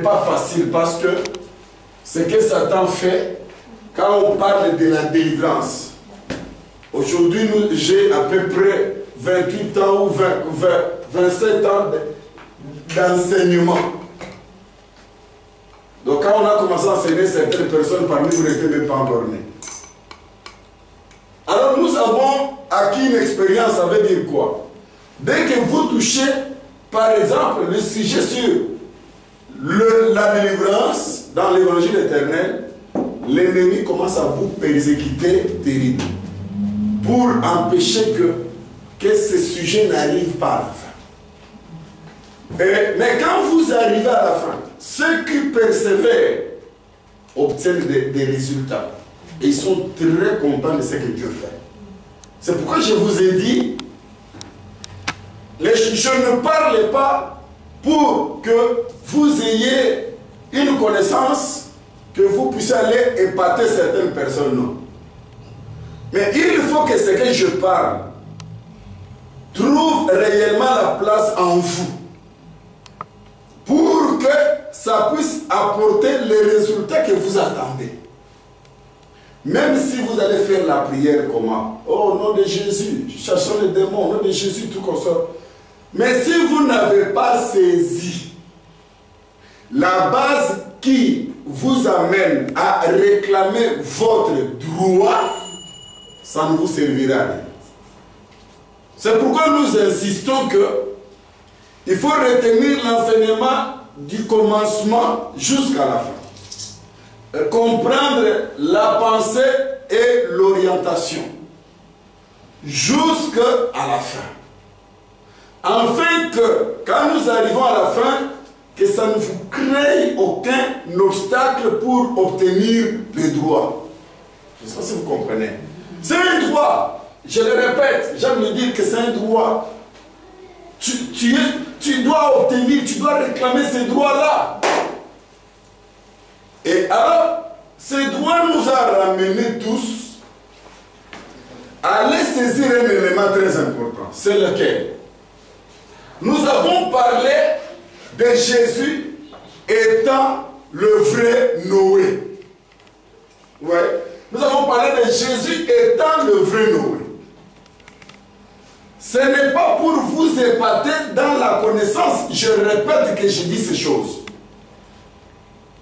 pas facile parce que ce que Satan fait quand on parle de la délivrance. Aujourd'hui, j'ai à peu près 28 ans ou 27 ans d'enseignement. Donc quand on a commencé à enseigner, certaines personnes parmi nous n'étaient même pas encore nées. Alors nous avons acquis une expérience, ça veut dire quoi? Dès que vous touchez, par exemple, le sujet sur la délivrance dans l'évangile éternel, l'ennemi commence à vous persécuter terrible pour empêcher que ce sujet n'arrive pas à la fin. Mais quand vous arrivez à la fin, ceux qui persévèrent obtiennent des résultats. Et ils sont très contents de ce que Dieu fait. C'est pourquoi je vous ai dit, je ne parle pas pour que vous ayez une connaissance, que vous puissiez aller épater certaines personnes, non. Mais il faut que ce que je parle trouve réellement la place en vous, pour que ça puisse apporter les résultats que vous attendez. Même si vous allez faire la prière comment? Oh, au nom de Jésus, cherchons les démons, au nom de Jésus, tout comme ça. Mais si vous n'avez pas saisi la base qui vous amène à réclamer votre droit, ça ne vous servira à rien. C'est pourquoi nous insistons que il faut retenir l'enseignement du commencement jusqu'à la fin. Comprendre la pensée et l'orientation jusqu'à la fin. Afin que, quand nous arrivons à la fin, que ça ne vous crée aucun obstacle pour obtenir les droits. Je ne sais pas si vous comprenez. C'est un droit. Je le répète, j'aime le dire que c'est un droit. Tu dois obtenir, tu dois réclamer ces droits-là. Et alors, ces droits nous a ramenés tous à aller saisir un élément très important. C'est lequel? Nous avons parlé de Jésus étant le vrai Noé. Ouais. Nous avons parlé de Jésus étant le vrai Noé. Ce n'est pas pour vous épater dans la connaissance, je répète que je dis ces choses.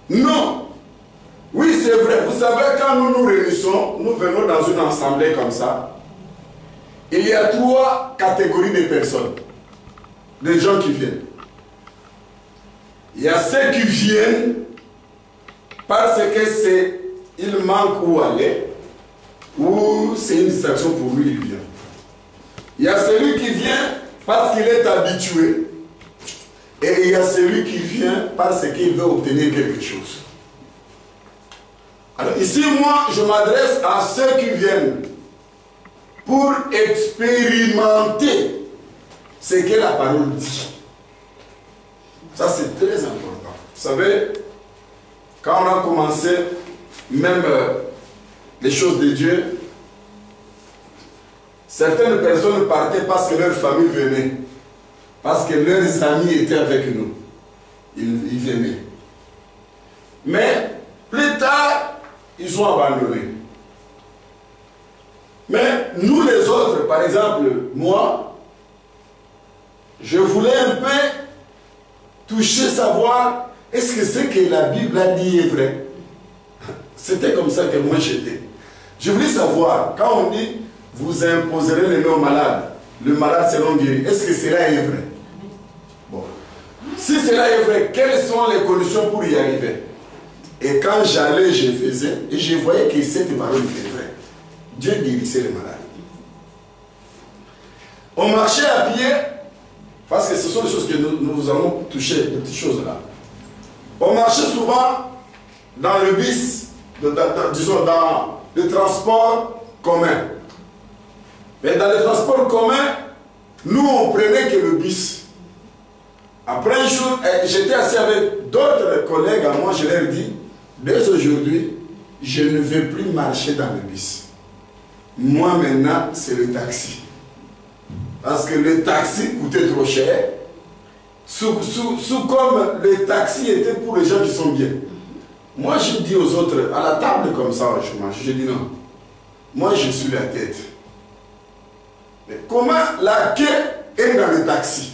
Non. Oui, c'est vrai. Vous savez, quand nous nous réunissons, nous venons dans une assemblée comme ça, il y a 3 catégories de personnes, des gens qui viennent. Il y a ceux qui viennent parce que il manque où aller, ou c'est une distraction pour lui, il vient. Il y a celui qui vient parce qu'il est habitué, et il y a celui qui vient parce qu'il veut obtenir quelque chose. Alors ici, moi, je m'adresse à ceux qui viennent pour expérimenter ce que la parole dit. Ça, c'est très important. Vous savez, quand on a commencé, même les choses de Dieu, certaines personnes partaient parce que leur famille venait, parce que leurs amis étaient avec nous. Ils venaient. Mais plus tard, ils ont abandonné. Mais nous les autres, par exemple, moi, je voulais un peu toucher, savoir, est-ce que ce que la Bible a dit est vrai? C'était comme ça que moi j'étais. Je voulais savoir, quand on dit, vous imposerez les mains au malade, le malade sera guéri, est-ce que cela est vrai? Bon. Si cela est vrai, quelles sont les conditions pour y arriver? Et quand j'allais, je faisais, et je voyais que cette parole était vraie. Dieu guérissait les malades. On marchait à pied, parce que ce sont des choses que nous allons toucher, des petites choses là. On marchait souvent dans le bus, disons dans le transport commun. Mais dans le transport commun, nous on prenait que le bus. Après un jour, j'étais assis avec d'autres collègues à moi, je leur dis, dès aujourd'hui, je ne vais plus marcher dans le bus. Moi maintenant, c'est le taxi. Parce que le taxi coûtait trop cher. comme le taxi était pour les gens qui sont bien. Moi, je dis aux autres, à la table comme ça, je dis non. Moi, je suis la tête. Mais comment la queue est dans le taxi?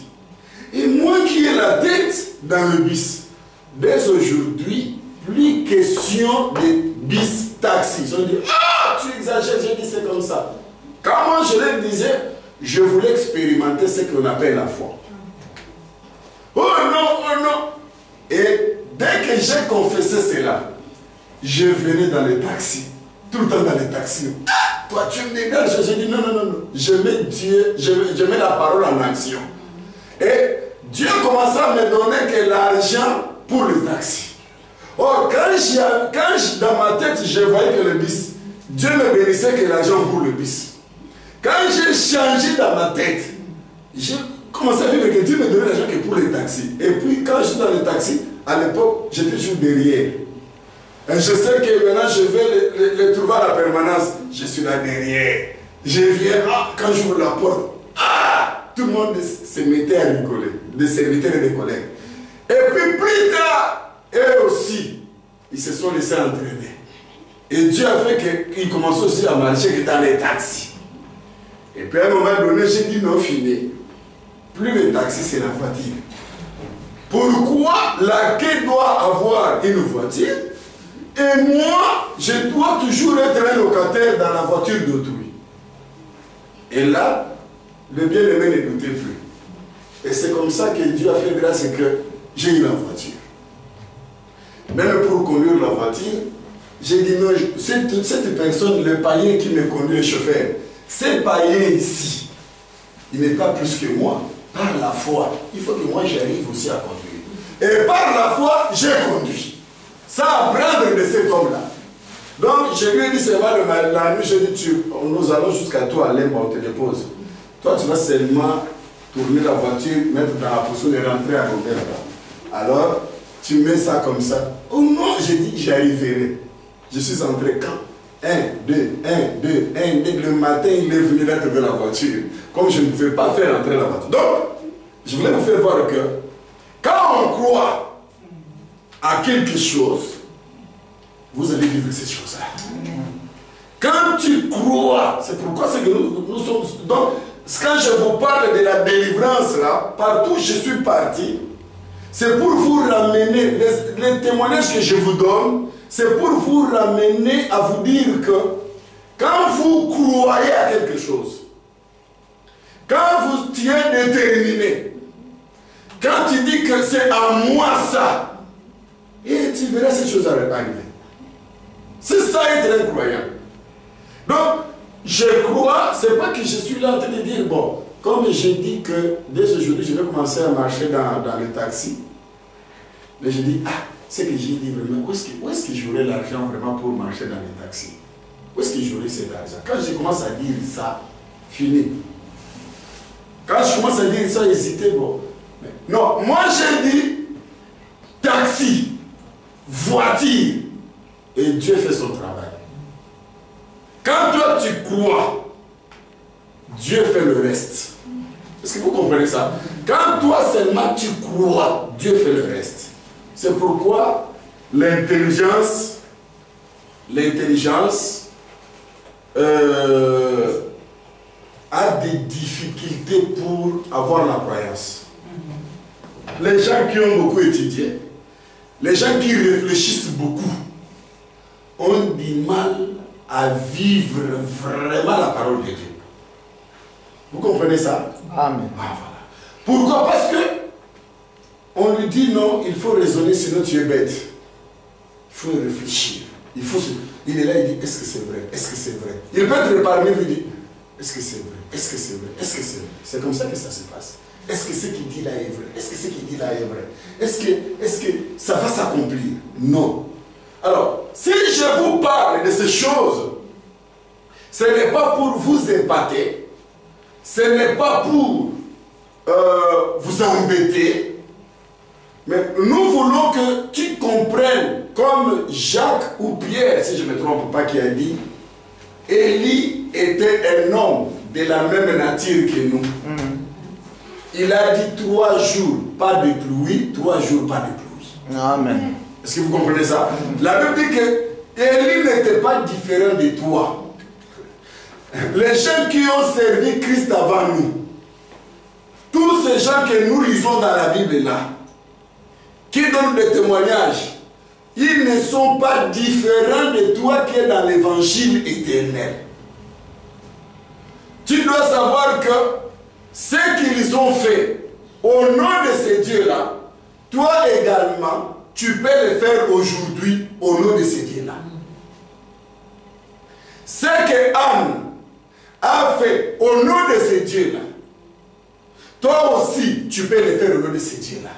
Et moi qui ai la tête dans le bus. Dès aujourd'hui, plus question de bis taxi. Ils ont dit, ah, tu exagères, j'ai dit c'est comme ça. Quand moi je leur disais, je voulais expérimenter ce qu'on appelle la foi. Oh non, oh non. Et dès que j'ai confessé cela, je venais dans les taxis. Tout le temps dans les taxis. Ah, toi tu me dégages. J'ai dit non, non, non, non. Je mets Dieu, je mets la parole en action. Et Dieu commençait à me donner que l'argent pour le taxi. Or, dans ma tête, je voyais que le bis, Dieu me bénissait que l'argent pour le bis. Quand j'ai changé dans ma tête, j'ai commencé à vivre que Dieu me donnait l'argent que pour les taxis. Et puis, quand je suis dans le taxi, à l'époque, j'étais toujours derrière. Et je sais que maintenant, je vais les trouver à la permanence. Je suis là derrière. Je viens, ah, quand j'ouvre la porte, ah, tout le monde se mettait à rigoler, des serviteurs et des collègues. Et puis plus tard, eux aussi, ils se sont laissés entraîner. Et Dieu a fait qu'ils commencent aussi à marcher dans les taxis. Et puis à un moment donné, j'ai dit non, fini. Plus le taxi, c'est la voiture. Pourquoi la quai doit avoir une voiture et moi, je dois toujours être un locataire dans la voiture d'autrui? Et là, le bien-aimé ne doutait plus. Et c'est comme ça que Dieu a fait grâce que j'ai eu la voiture. Même pour conduire la voiture, j'ai dit non, cette personne, le païen qui me conduit, le chauffeur, ce païen ici, il n'est pas plus que moi. Par la foi, il faut que moi j'arrive aussi à conduire. Et par la foi, j'ai conduit. Ça apprendre de cet homme-là. Donc je lui ai dit, c'est vrai, la nuit, j'ai dit, nous allons jusqu'à toi, Alain, on te dépose. Toi, tu vas seulement tourner la voiture, mettre dans la position et rentrer à Robert. Alors, tu mets ça comme ça. Oh non, j'ai dit, j'arriverai. Je suis entré quand 1, 2, 1, 2, 1, 2. Le matin, il est venu là trouver la voiture. Comme je ne pouvais pas faire entrer la voiture. Donc, je voulais vous faire voir que quand on croit à quelque chose, vous allez vivre ces choses-là. Quand tu crois, c'est pourquoi c'est que nous sommes... Donc, quand je vous parle de la délivrance, là, partout où je suis parti, c'est pour vous ramener, les témoignages que je vous donne, c'est pour vous ramener à vous dire que quand vous croyez à quelque chose, quand vous êtes déterminé, quand tu dis que c'est à moi ça, et tu verras ces choses arriver. C'est ça être un croyant. Donc, je crois, c'est pas que je suis là en train de dire, bon, comme j'ai dit que dès aujourd'hui, je vais commencer à marcher dans le taxi. Mais je dis, ah, c'est que j'ai dit vraiment, où est-ce que j'aurai l'argent vraiment pour marcher dans les taxis? Où est-ce que j'aurai cet argent? Quand je commence à dire ça, fini. Quand je commence à dire ça, hésiter, bon. Mais non, moi j'ai dit, taxi, voiture, et Dieu fait son travail. Quand toi tu crois, Dieu fait le reste. Est-ce que vous comprenez ça? Quand toi seulement tu crois, Dieu fait le reste. C'est pourquoi l'intelligence a des difficultés pour avoir la croyance. Les gens qui ont beaucoup étudié, les gens qui réfléchissent beaucoup, ont du mal à vivre vraiment la parole de Dieu. Vous comprenez ça? Amen. Ah, voilà. Pourquoi? Parce que on lui dit non, il faut raisonner, sinon tu es bête. Il faut réfléchir. Il est là, il dit, est-ce que c'est vrai? Est-ce que c'est vrai? Il peut être parmi vous, il dit, est-ce que c'est vrai? Est-ce que c'est vrai? Est-ce que c'est vrai? C'est comme ça que ça se passe. Est-ce que ce qu'il dit là est vrai? Est-ce que ce qu'il dit là est vrai? Est-ce que ça va s'accomplir? Non. Alors, si je vous parle de ces choses, ce n'est pas pour vous épater, ce n'est pas pour vous embêter, mais nous voulons que tu comprennes, comme Jacques ou Pierre, si je ne me trompe pas, qui a dit, Élie était un homme de la même nature que nous. il a dit 3 jours, pas de pluie, 3 jours, pas de pluie. Amen. Est-ce que vous comprenez ça? La Bible dit que Élie n'était pas différent de toi. Les gens qui ont servi Christ avant nous, tous ces gens que nous lisons dans la Bible là, qui donnent des témoignages, ils ne sont pas différents de toi qui es dans l'évangile éternel. Tu dois savoir que ce qu'ils ont fait au nom de ces dieux-là, toi également, tu peux le faire aujourd'hui au nom de ces dieux-là. Ce que Anne a fait au nom de ces dieux-là, toi aussi, tu peux le faire au nom de ces dieux-là.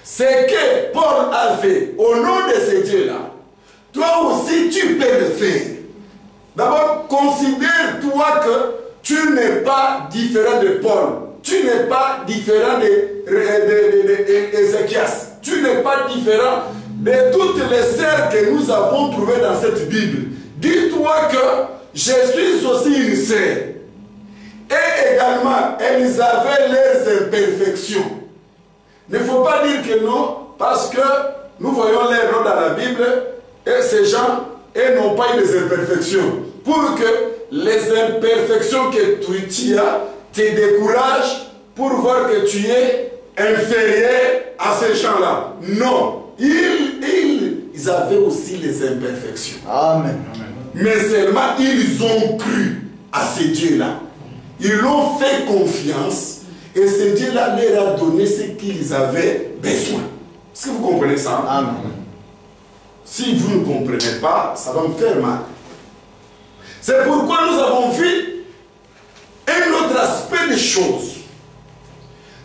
Ce que Paul a fait au nom de ces dieux-là, toi aussi, tu peux le faire. D'abord, considère-toi que tu n'es pas différent de Paul. Tu n'es pas différent d'Ézéchias. Tu n'es pas différent de toutes les sœurs que nous avons trouvées dans cette Bible. Dis-toi que je suis aussi une sœur. Et également, elles avaient leurs imperfections. Il ne faut pas dire que non, parce que nous voyons les noms dans la Bible, et ces gens, ils n'ont pas eu des imperfections. Pour que les imperfections que tu as te découragent pour voir que tu es inférieur à ces gens-là. Non, ils avaient aussi les imperfections. Amen. Mais seulement ils ont cru à ces dieux-là. Ils ont fait confiance et ce Dieu-là leur a donné ce qu'ils avaient besoin. Est-ce que vous comprenez ça? Amen. Si vous ne comprenez pas, ça va me faire mal. C'est pourquoi nous avons vu un autre aspect des choses.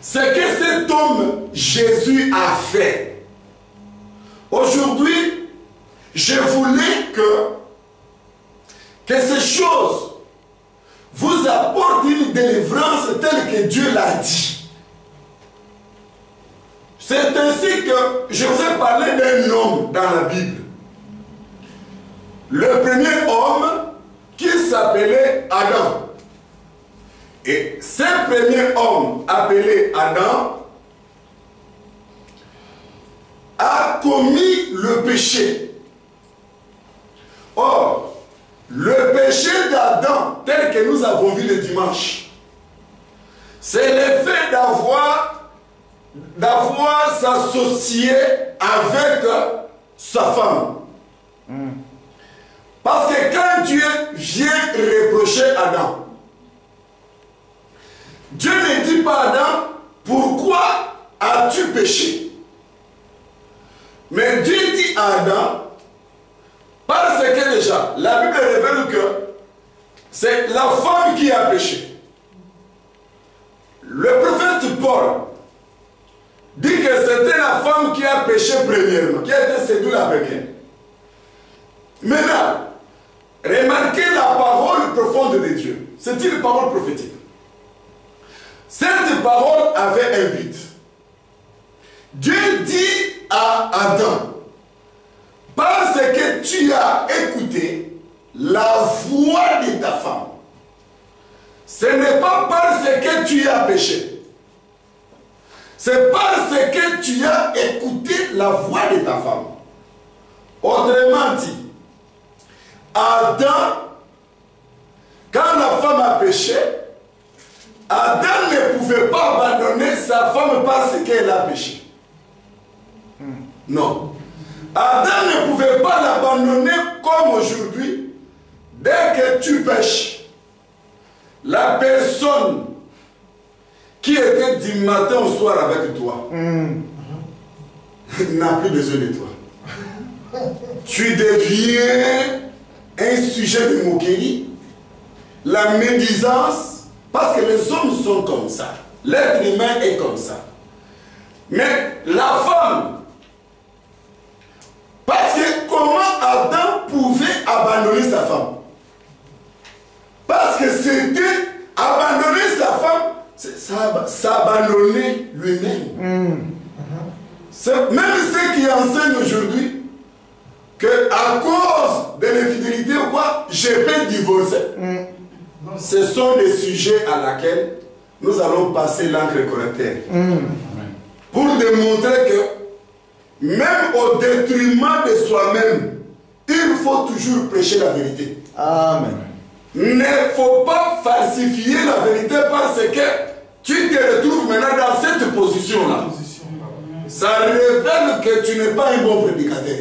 C'est que cet homme, Jésus, a fait. Aujourd'hui, je voulais que ces choses vous apportent une délivrance telle que Dieu l'a dit. C'est ainsi que je vous ai parlé d'un homme dans la Bible. Le premier homme qui s'appelait Adam. Et ce premier homme appelé Adam a commis le péché. Or, le péché d'Adam, tel que nous avons vu le dimanche, c'est le fait d'avoir s'associé avec sa femme. Parce que quand Dieu vient reprocher Adam, Dieu ne dit pas à Adam, pourquoi as-tu péché? Mais Dieu dit à Adam, parce que déjà, la Bible révèle que c'est la femme qui a péché. Le prophète Paul dit que c'était la femme qui a péché premièrement, qui a été séduite la première. Maintenant, remarquez la parole profonde de Dieu. C'est une parole prophétique. Cette parole avait un but. Dieu dit à Adam, parce que tu as écouté la voix de ta femme, ce n'est pas parce que tu as péché. C'est parce que tu as écouté la voix de ta femme. Autrement dit, Adam, quand la femme a péché, Adam ne pouvait pas abandonner sa femme parce qu'elle a péché. Non. Adam ne pouvait pas l'abandonner comme aujourd'hui. Dès que tu pêches, la personne qui était du matin au soir avec toi n'a plus besoin de toi. Tu deviens un sujet de moquerie, la médisance, parce que les hommes sont comme ça. L'être humain est comme ça. Mais la femme, parce que comment Adam pouvait abandonner sa femme? Parce que c'était abandonner sa femme, s'abandonner lui-même. Même ceux qui enseignent aujourd'hui qu'à cause de l'infidélité ou quoi, je peux divorcer. Ce sont des sujets à laquelle nous allons passer l'encre correcteur. Pour démontrer que même au détriment de soi-même, il faut toujours prêcher la vérité. Amen. Il ne faut pas falsifier la vérité parce que tu te retrouves maintenant dans cette position-là. Ça révèle que tu n'es pas un bon prédicateur.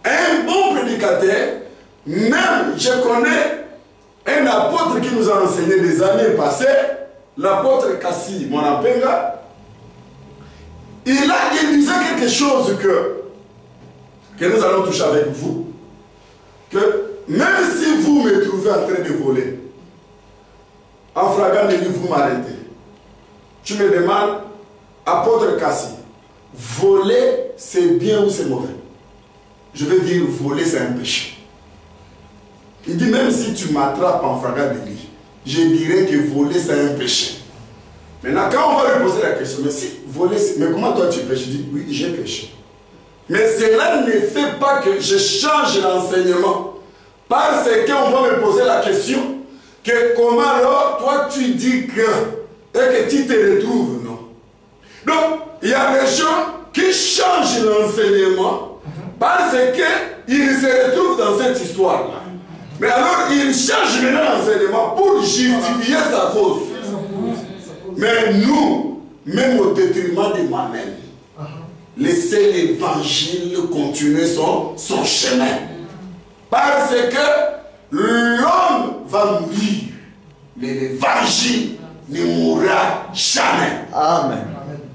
Un bon prédicateur, même je connais un apôtre qui nous a enseigné des années passées, l'apôtre Kassi Mwanapenga. Il disait quelque chose que nous allons toucher avec vous, que même si vous me trouvez en train de voler, en flagrant délit, vous m'arrêtez. Tu me demandes, apôtre Kassi, voler c'est bien ou c'est mauvais? Je veux dire, voler c'est un péché. Il dit, même si tu m'attrapes en flagrant délit, je dirais que voler c'est un péché. Maintenant, quand on va lui poser la question, mais si voler, mais comment toi tu pêches? Je dis, oui, j'ai péché. Mais cela ne fait pas que je change l'enseignement. Parce qu'on va me poser la question, que comment alors toi tu dis que, et que tu te retrouves, non? Donc, il y a des gens qui changent l'enseignement parce qu'ils se retrouvent dans cette histoire-là. Mais alors, ils changent maintenant l'enseignement pour justifier sa cause. Mais nous, même au détriment de moi-même, laissez l'évangile continuer son chemin. Parce que l'homme va mourir, mais l'évangile ne mourra jamais. Amen.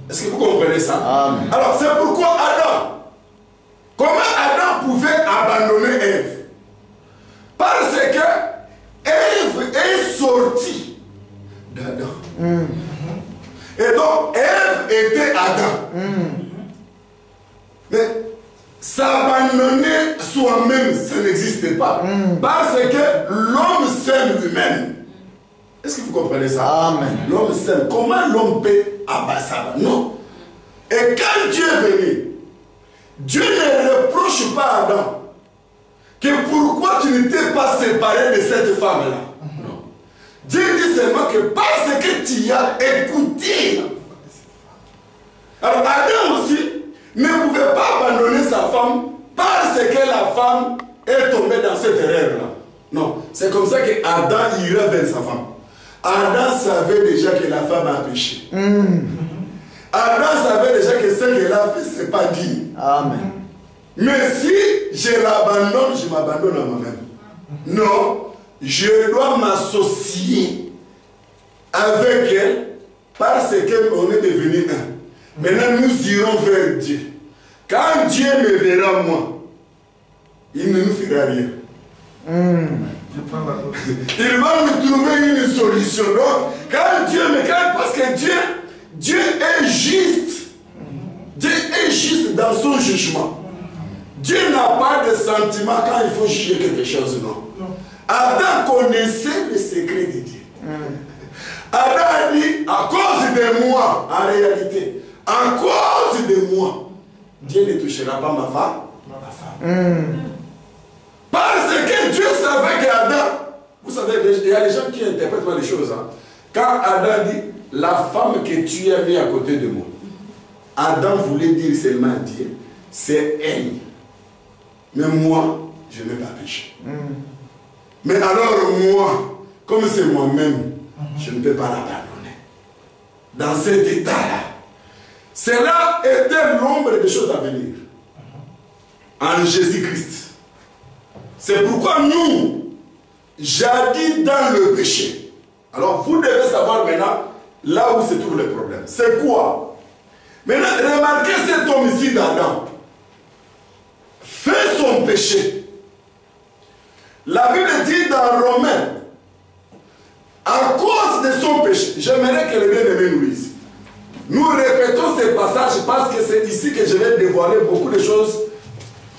Est-ce que vous comprenez ça? Amen. Alors, c'est pourquoi Adam, comment Adam pouvait abandonner Ève? Parce que Ève est sortie d'Adam. Et donc, Ève était Adam. Mais s'abandonner soi-même, ça n'existe pas. Parce que l'homme s'aime lui-même. Est-ce que vous comprenez ça? Amen. L'homme s'aime. Comment l'homme peut abattre? Non. Et quand Dieu est venu, Dieu ne reproche pas à Adam que pourquoi tu ne t'es pas séparé de cette femme-là. Non. Dieu dit seulement que parce que tu as écouté. Alors Adam aussi ne pouvait pas abandonner sa femme parce que la femme est tombée dans cette erreur-là. Non. C'est comme ça que Adam ira vers sa femme. Adam savait déjà que la femme a péché. Adam savait déjà que ce qu'elle a fait, ce n'est pas digne. Amen. Mais si je l'abandonne, je m'abandonne à moi-même. Non, je dois m'associer avec elle parce qu'on est devenu un. Maintenant, nous irons vers Dieu. Quand Dieu me verra, moi, il ne nous fera rien. Il va nous trouver une solution. Donc, quand Dieu me calme, parce que Dieu est juste. Dieu est juste dans son jugement. Dieu n'a pas de sentiment quand il faut juger quelque chose, non. Adam connaissait le secret de Dieu. Adam a dit, à cause de moi, en réalité, à cause de moi, Dieu ne touchera pas ma femme. Parce que Dieu savait qu'Adam, vous savez, il y a des gens qui interprètent pas les choses. Hein. Quand Adam dit, la femme que tu as mis à côté de moi, Adam voulait dire seulement à Dieu, c'est elle. Mais moi, je n'ai pas péché. Mais alors moi, comme c'est moi-même, je ne peux pas l'abandonner. Dans cet état-là. Cela était l'ombre des choses à venir. En Jésus-Christ. C'est pourquoi nous, jadis dans le péché. Alors vous devez savoir maintenant là où se trouve le problème. C'est quoi? Maintenant, remarquez cet homicide d'Adam. Fait son péché. La Bible dit dans Romains, à cause de son péché, j'aimerais que les bien-aimés nous lisent. Nous répétons ces passages parce que c'est ici que je vais dévoiler beaucoup de choses,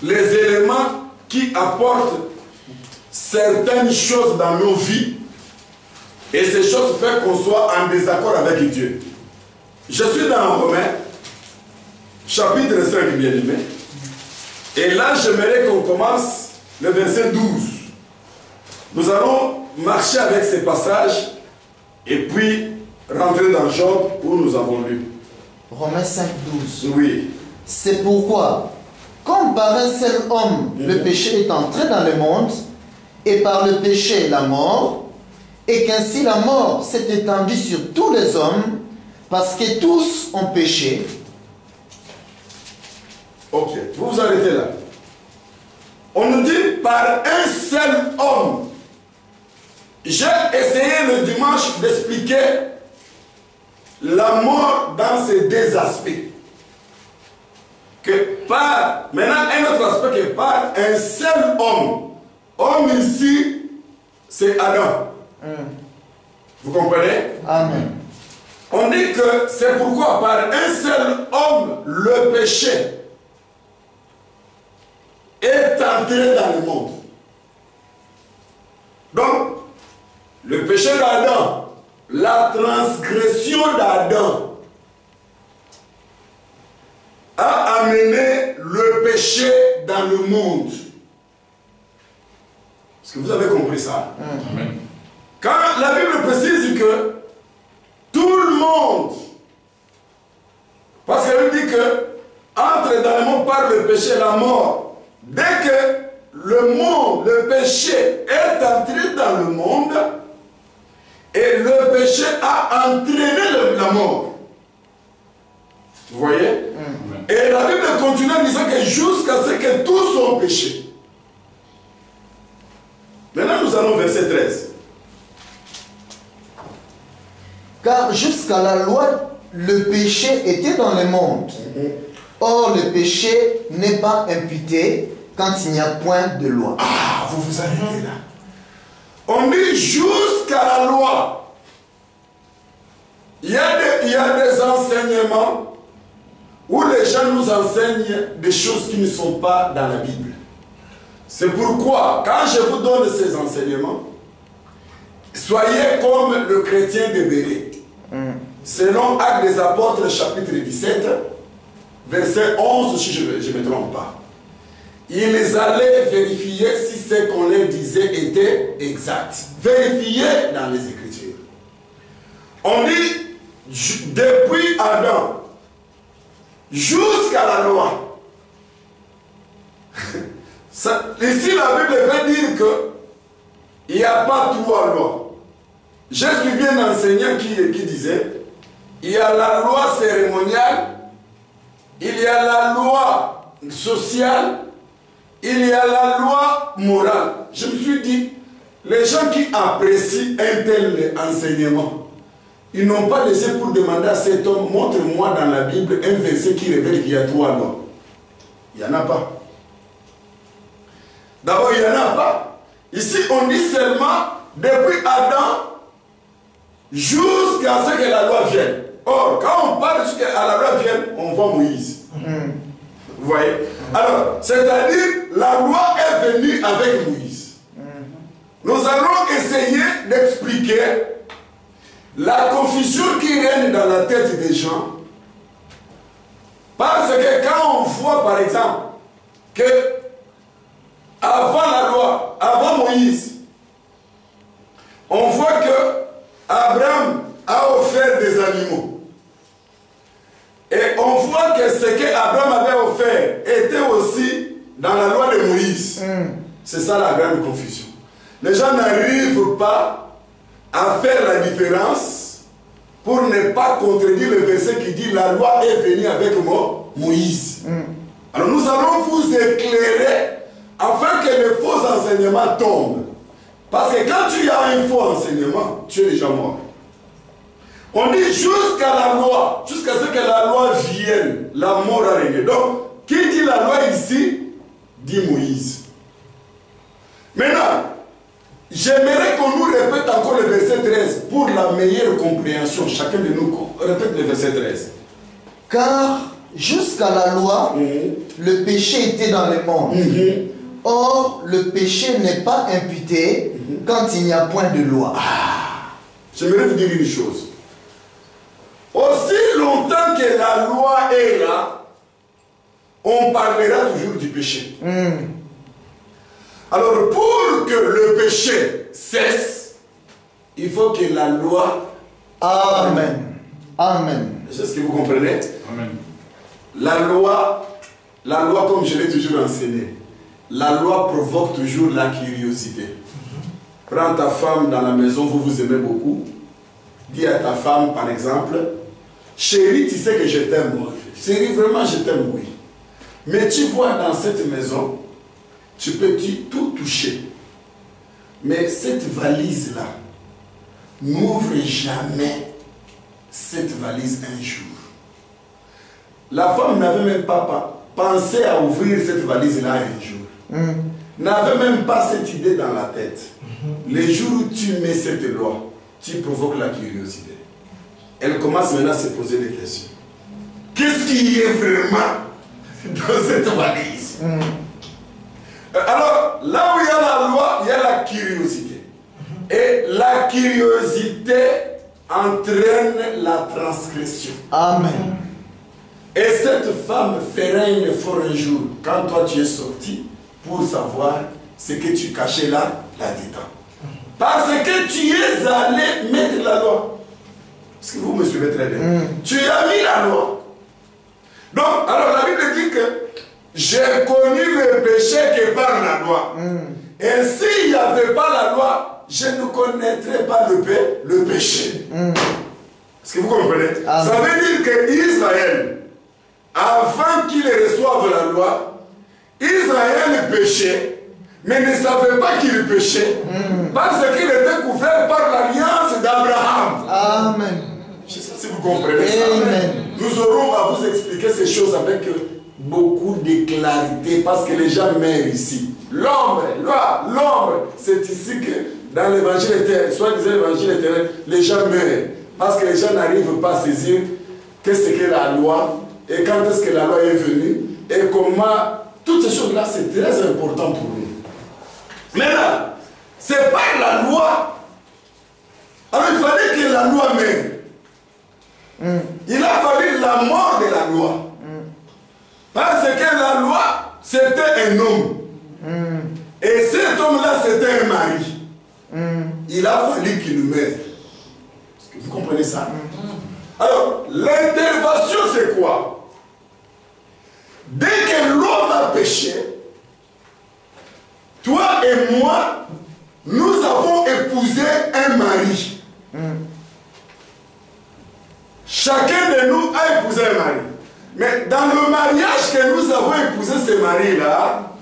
les éléments qui apportent certaines choses dans nos vies et ces choses font qu'on soit en désaccord avec Dieu. Je suis dans Romains, chapitre 5, bien-aimé. Et là, j'aimerais qu'on commence le verset 12. Nous allons marcher avec ces passages et puis rentrer dans Job où nous avons lu. Romains 5, 12. Oui. C'est pourquoi, comme par un seul homme, le péché est entré dans le monde, et par le péché la mort, et qu'ainsi la mort s'est étendue sur tous les hommes, parce que tous ont péché. Ok, vous vous arrêtez là. On nous dit par un seul homme. J'ai essayé le dimanche d'expliquer la mort dans ces deux aspects. Maintenant, un autre aspect que par un seul homme. Homme ici, c'est Adam. Vous comprenez? Amen. On dit que c'est pourquoi par un seul homme, le péché est entré dans le monde. Donc, le péché d'Adam, la transgression d'Adam a amené le péché dans le monde. Est-ce que vous avez compris ça? Amen. Quand la Bible précise que tout le monde, parce qu'elle dit que entre dans le monde par le péché la mort, dès que le monde, le péché est entré dans le monde, et le péché a entraîné la mort. Vous voyez? Et la Bible continue en disant que jusqu'à ce que tous ont péché. Maintenant nous allons au verset 13. Car jusqu'à la loi, le péché était dans le monde. Or, le péché n'est pas imputé quand il n'y a point de loi. Ah, vous vous arrêtez là. On dit jusqu'à la loi. Il y a des enseignements où les gens nous enseignent des choses qui ne sont pas dans la Bible. C'est pourquoi, quand je vous donne ces enseignements, soyez comme le chrétien de Béret. Selon Actes des Apôtres, chapitre 17, verset 11, si je ne me trompe pas. Ils allaient vérifier si ce qu'on leur disait était exact. Vérifier dans les Écritures. On dit, depuis Adam, jusqu'à la loi. Ici, la Bible veut dire que il n'y a pas trois lois. J'ai suivi un enseignant qui disait, il y a la loi cérémoniale, il y a la loi sociale, il y a la loi morale. Je me suis dit, les gens qui apprécient un tel enseignement, ils n'ont pas laissé pour demander à cet homme, montre-moi dans la Bible un verset qui révèle qu'il y a trois lois. Il n'y en a pas. D'abord, il n'y en a pas. Ici, on dit seulement, depuis Adam, jusqu'à ce que la loi vienne. Or, quand on parle jusqu'à la loi vienne, on voit Moïse. Vous voyez? Alors, c'est-à-dire, la loi est venue avec Moïse. Nous allons essayer d'expliquer la confusion qui règne dans la tête des gens. Parce que quand on voit, par exemple, que avant la loi, avant Moïse, on voit que Abraham a offert des animaux. Et on voit que ce qu'Abraham avait offert était aussi dans la loi de Moïse. C'est ça la grande confusion. Les gens n'arrivent pas à faire la différence pour ne pas contredire le verset qui dit la loi est venue avec Moïse. Alors nous allons vous éclairer afin que les faux enseignements tombent. Parce que quand tu as un faux enseignement, tu es déjà mort. On dit jusqu'à la loi, jusqu'à ce que la loi vienne, la mort a régné. Donc, qui dit la loi ici, dit Moïse. Maintenant, j'aimerais qu'on nous répète encore le verset 13 pour la meilleure compréhension. Chacun de nous répète le verset 13. Car jusqu'à la loi, le péché était dans le monde. Or, le péché n'est pas imputé quand il n'y a point de loi. J'aimerais vous dire une chose. Aussi longtemps que la loi est là, on parlera toujours du péché. Alors, pour que le péché cesse, il faut que la loi Amen. Amen. C'est ce que vous comprenez? Amen. La loi, comme je l'ai toujours enseigné, la loi provoque toujours la curiosité. Prends ta femme dans la maison, vous vous aimez beaucoup. Dis à ta femme, par exemple, chérie, tu sais que je t'aime. Chérie, vraiment, je t'aime, oui. Mais tu vois, dans cette maison, tu peux tout toucher. Mais cette valise-là, n'ouvre jamais cette valise un jour. La femme n'avait même pas pensé à ouvrir cette valise-là un jour. N'avait même pas cette idée dans la tête. Les jours où tu mets cette loi, tu provoques la curiosité. Elle commence maintenant à se poser des questions. Qu'est-ce qu'il y a vraiment dans cette valise? Alors, là où il y a la loi, il y a la curiosité. Et la curiosité entraîne la transgression. Amen. Et cette femme fera un effort un jour, quand toi tu es sorti, pour savoir ce que tu cachais là-dedans. Parce que tu es allé mettre la loi. Est-ce que vous me suivez très bien? Tu as mis la loi. Donc, alors la Bible dit que j'ai connu le péché que par la loi. Et s'il n'y avait pas la loi, je ne connaîtrais pas le péché. Est-ce que vous comprenez? Amen. Ça veut dire que Israël, avant qu'il reçoive la loi, Israël péchait, mais ne savait pas qu'il péchait, parce qu'il était couvert par l'alliance d'Abraham. Amen. Je sais pas si vous comprenez ça. Amen. Nous aurons à vous expliquer ces choses avec beaucoup de clarité, parce que les gens meurent ici. L'ombre, c'est ici que dans l'évangile éternel, soit disant l'évangile éternel, les gens meurent. Parce que les gens n'arrivent pas à saisir qu'est-ce que la loi, et quand est-ce que la loi est venue, et comment. Toutes ces choses-là, c'est très important pour nous. Maintenant, c'est par la loi. Alors il fallait que la loi meure. Il a fallu la mort de la loi. Parce que la loi, c'était un homme. Et cet homme-là, c'était un mari. Il a fallu qu'il meure. Est-ce que vous comprenez ça? Alors, l'intervention, c'est quoi? Dès que l'homme a péché, toi et moi, nous avons épousé un mari. Chacun de nous a épousé un mari. Mais dans le mariage que nous avons épousé ce mari-là,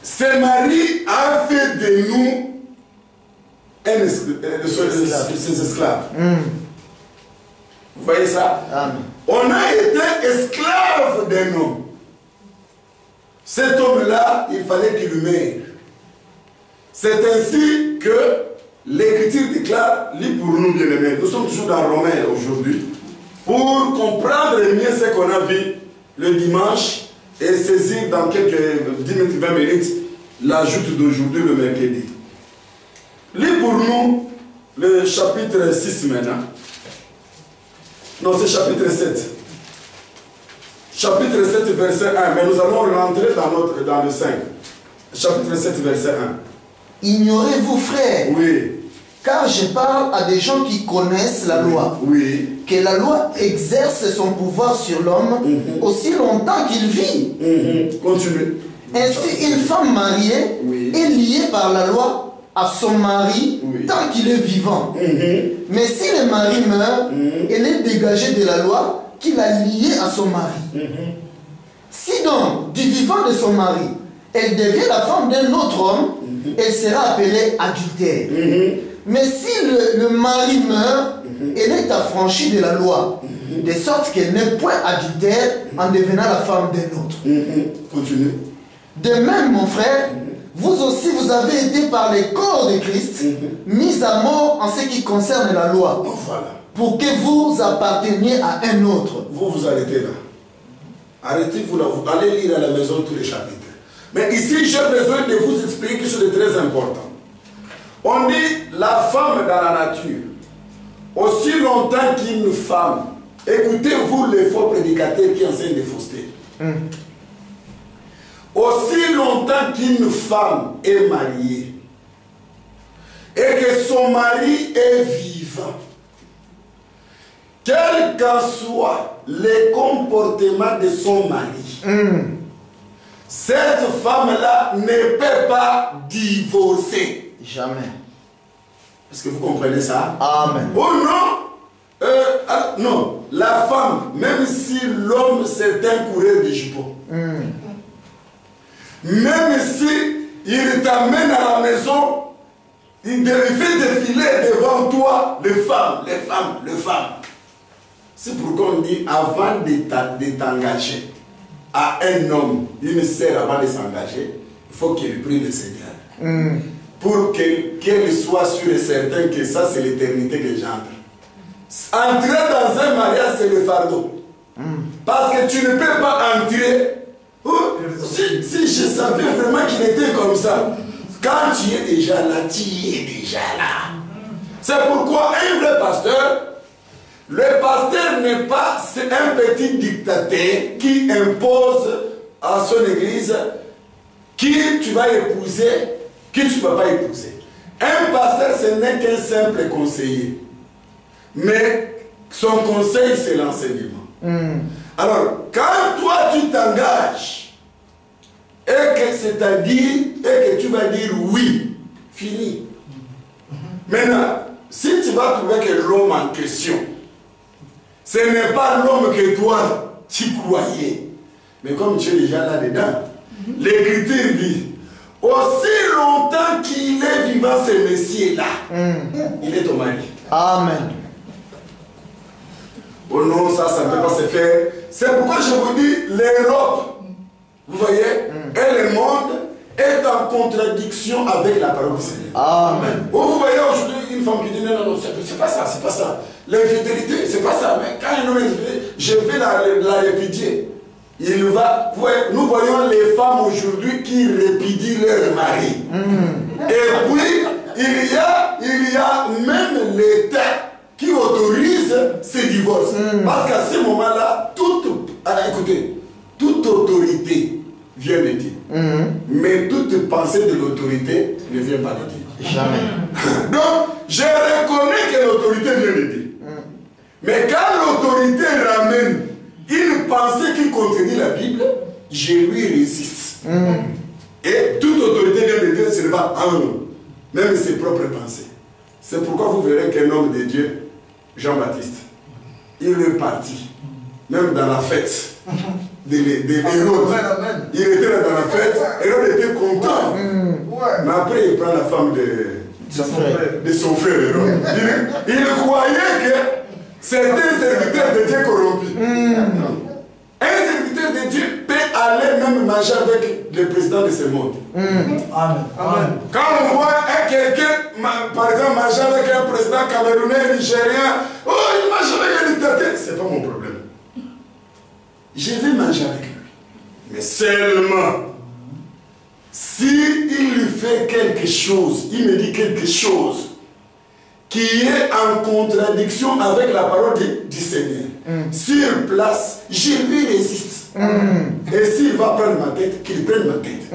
ce mari a fait de nous ses esclaves. Vous voyez ça? Amen. On a été esclaves d'un homme. Cet homme-là, il fallait qu'il meure. C'est ainsi que l'Écriture déclare, lis pour nous bien-aimés, nous sommes toujours dans Romains aujourd'hui, pour comprendre mieux ce qu'on a vu le dimanche et saisir dans quelques 10 minutes, 20 minutes, l'ajout d'aujourd'hui, le mercredi. Lis pour nous le chapitre 6 maintenant. Non, c'est chapitre 7. Chapitre 7, verset 1. Mais nous allons rentrer dans le 5. Chapitre 7, verset 1. Ignorez-vous, frères, Oui. car je parle à des gens qui connaissent la loi, Oui. que la loi exerce son pouvoir sur l'homme aussi longtemps qu'il vit. Continue. Ainsi, une femme mariée est liée par la loi à son mari tant qu'il est vivant. Mais si le mari meurt, elle est dégagée de la loi qui l'a liée à son mari. Si donc, du vivant de son mari, elle devient la femme d'un autre homme, elle sera appelée adultère. Mais si le mari meurt, elle est affranchie de la loi, de sorte qu'elle n'est point adultère en devenant la femme d'un autre. Continue. De même, mon frère, vous aussi vous avez été par les corps de Christ mis à mort en ce qui concerne la loi, Voilà. pour que vous apparteniez à un autre. Vous arrêtez là. Arrêtez-vous là. Vous allez lire à la maison tous les chapitres. Mais ici, j'ai besoin de vous expliquer quelque chose de très important. On dit la femme dans la nature. Aussi longtemps qu'une femme, écoutez-vous les faux prédicateurs qui enseignent des faussetés. Aussi longtemps qu'une femme est mariée et que son mari est vivant, quel qu'en soit le comportement de son mari, cette femme-là ne peut pas divorcer. Jamais. Est-ce que vous comprenez ça? Amen. Oh non, non, la femme, même si l'homme c'est un coureur de jupons, même si il t'amène à la maison, il fait défiler devant toi les femmes. C'est pourquoi on dit avant de t'engager à un homme, une sœur avant de s'engager, il faut qu'il prie le Seigneur. Pour qu'elle soit sûre et certaine que ça c'est l'éternité que j'entre. Entrer dans un mariage c'est le fardeau. Parce que tu ne peux pas entrer. Si je savais vraiment qu'il était comme ça, quand tu es déjà là, tu es déjà là. C'est pourquoi un vrai pasteur, le pasteur n'est pas un petit dictateur qui impose à son église qui tu vas épouser, qui tu ne vas pas épouser. Un pasteur, ce n'est qu'un simple conseiller. Mais son conseil, c'est l'enseignement. Alors, quand toi, tu t'engages, et que c'est-à-dire, et que tu vas dire oui, fini. Maintenant, si tu vas trouver que l'homme en question, ce n'est pas l'homme que toi, tu croyais. Mais comme tu es déjà là-dedans, l'Écriture dit, aussi longtemps qu'il est vivant, ce messier-là, il est ton mari. Amen. Oh non, ça ne peut pas se faire. C'est pourquoi je vous dis, l'Europe, vous voyez, et le monde est en contradiction avec la parole du Seigneur. Amen. Oh, vous voyez aujourd'hui une femme qui dit non, c'est pas ça, c'est pas ça. L'infidélité, c'est pas ça. Mais quand un homme est infidèle, je vais la répudier. Il va, nous voyons les femmes aujourd'hui qui répudient leur mari. Et puis, il y a même l'État qui autorise ces divorces. Parce qu'à ce moment-là, écoutez, toute autorité vient de Dieu. Mais toute pensée de l'autorité ne vient pas de Dieu. Jamais. Donc, je reconnais que l'autorité vient de Dieu. Mais quand l'autorité ramène une pensée qui contredit la Bible, je lui résiste. Et toute autorité vient de Dieu, ce n'est pas un homme, même ses propres pensées. C'est pourquoi vous verrez qu'un homme de Dieu, Jean-Baptiste, il est parti, même dans la fête de Hérode. Il était là dans la fête, Hérode était content. Mais après, il prend la femme de son frère Hérode. Il croyait que c'était un serviteur de Dieu corrompu. Un serviteur de Dieu peut aller même manger avec le président de ce monde. Amen. Quand on voit quelqu'un, par exemple, manger avec un président camerounais, nigérien, oh, il mange avec un dictateur, c'est pas mon problème. Je vais manger avec lui. Mais seulement, s'il lui fait quelque chose, il me dit quelque chose qui est en contradiction avec la parole du Seigneur. Sur place, je lui résiste. Et s'il va prendre ma tête, qu'il prenne ma tête.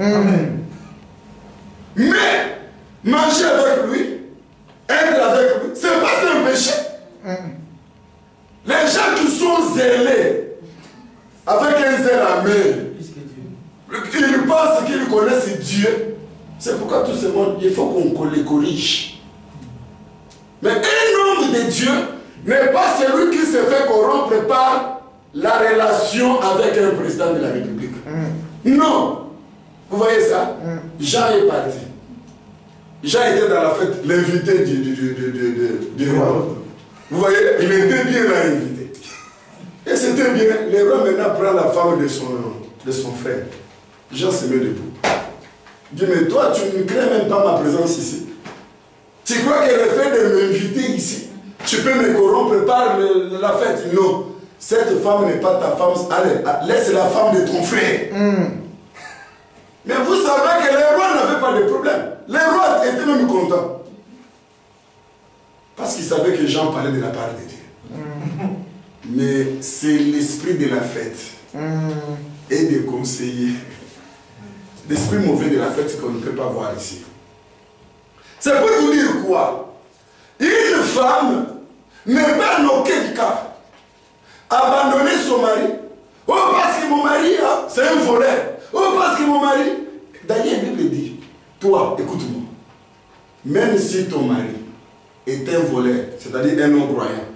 Mais, manger avec lui, être avec lui, ce n'est pas un péché. Les gens qui sont zélés, avec un zèle amer, ils pensent qu'ils connaissent Dieu. C'est pourquoi tout ce monde, il faut qu'on les corrige. Mais un homme de Dieu n'est pas celui qui se fait corrompre par la relation avec un président de la République. Non. Vous voyez ça? Jean est parti. Jean était dans la fête, l'invité du roi. Vous voyez, il était bien là, invité. Et c'était bien. Le roi maintenant prend la femme de son frère. Jean se met debout. Il dit, mais toi, tu ne crains même pas ma présence ici. Tu crois que le fait de m'inviter ici, tu peux me corrompre par la fête? Non. Cette femme n'est pas ta femme. Allez, laisse la femme de ton frère. Mais vous savez que le roi n'avait pas de problème. Le roi était même content. Parce qu'il savait que Jean parlait de la part de Dieu. Mais c'est l'esprit de la fête et des conseillers. L'esprit mauvais de la fête qu'on ne peut pas voir ici. C'est pour vous dire quoi? Une femme n'est pas en aucun cas abandonner son mari. Oh, parce que mon mari, c'est un voleur. Oh, parce que mon mari... D'ailleurs, la Bible dit, toi, écoute-moi, même si ton mari est un voleur, c'est-à-dire un non-croyant,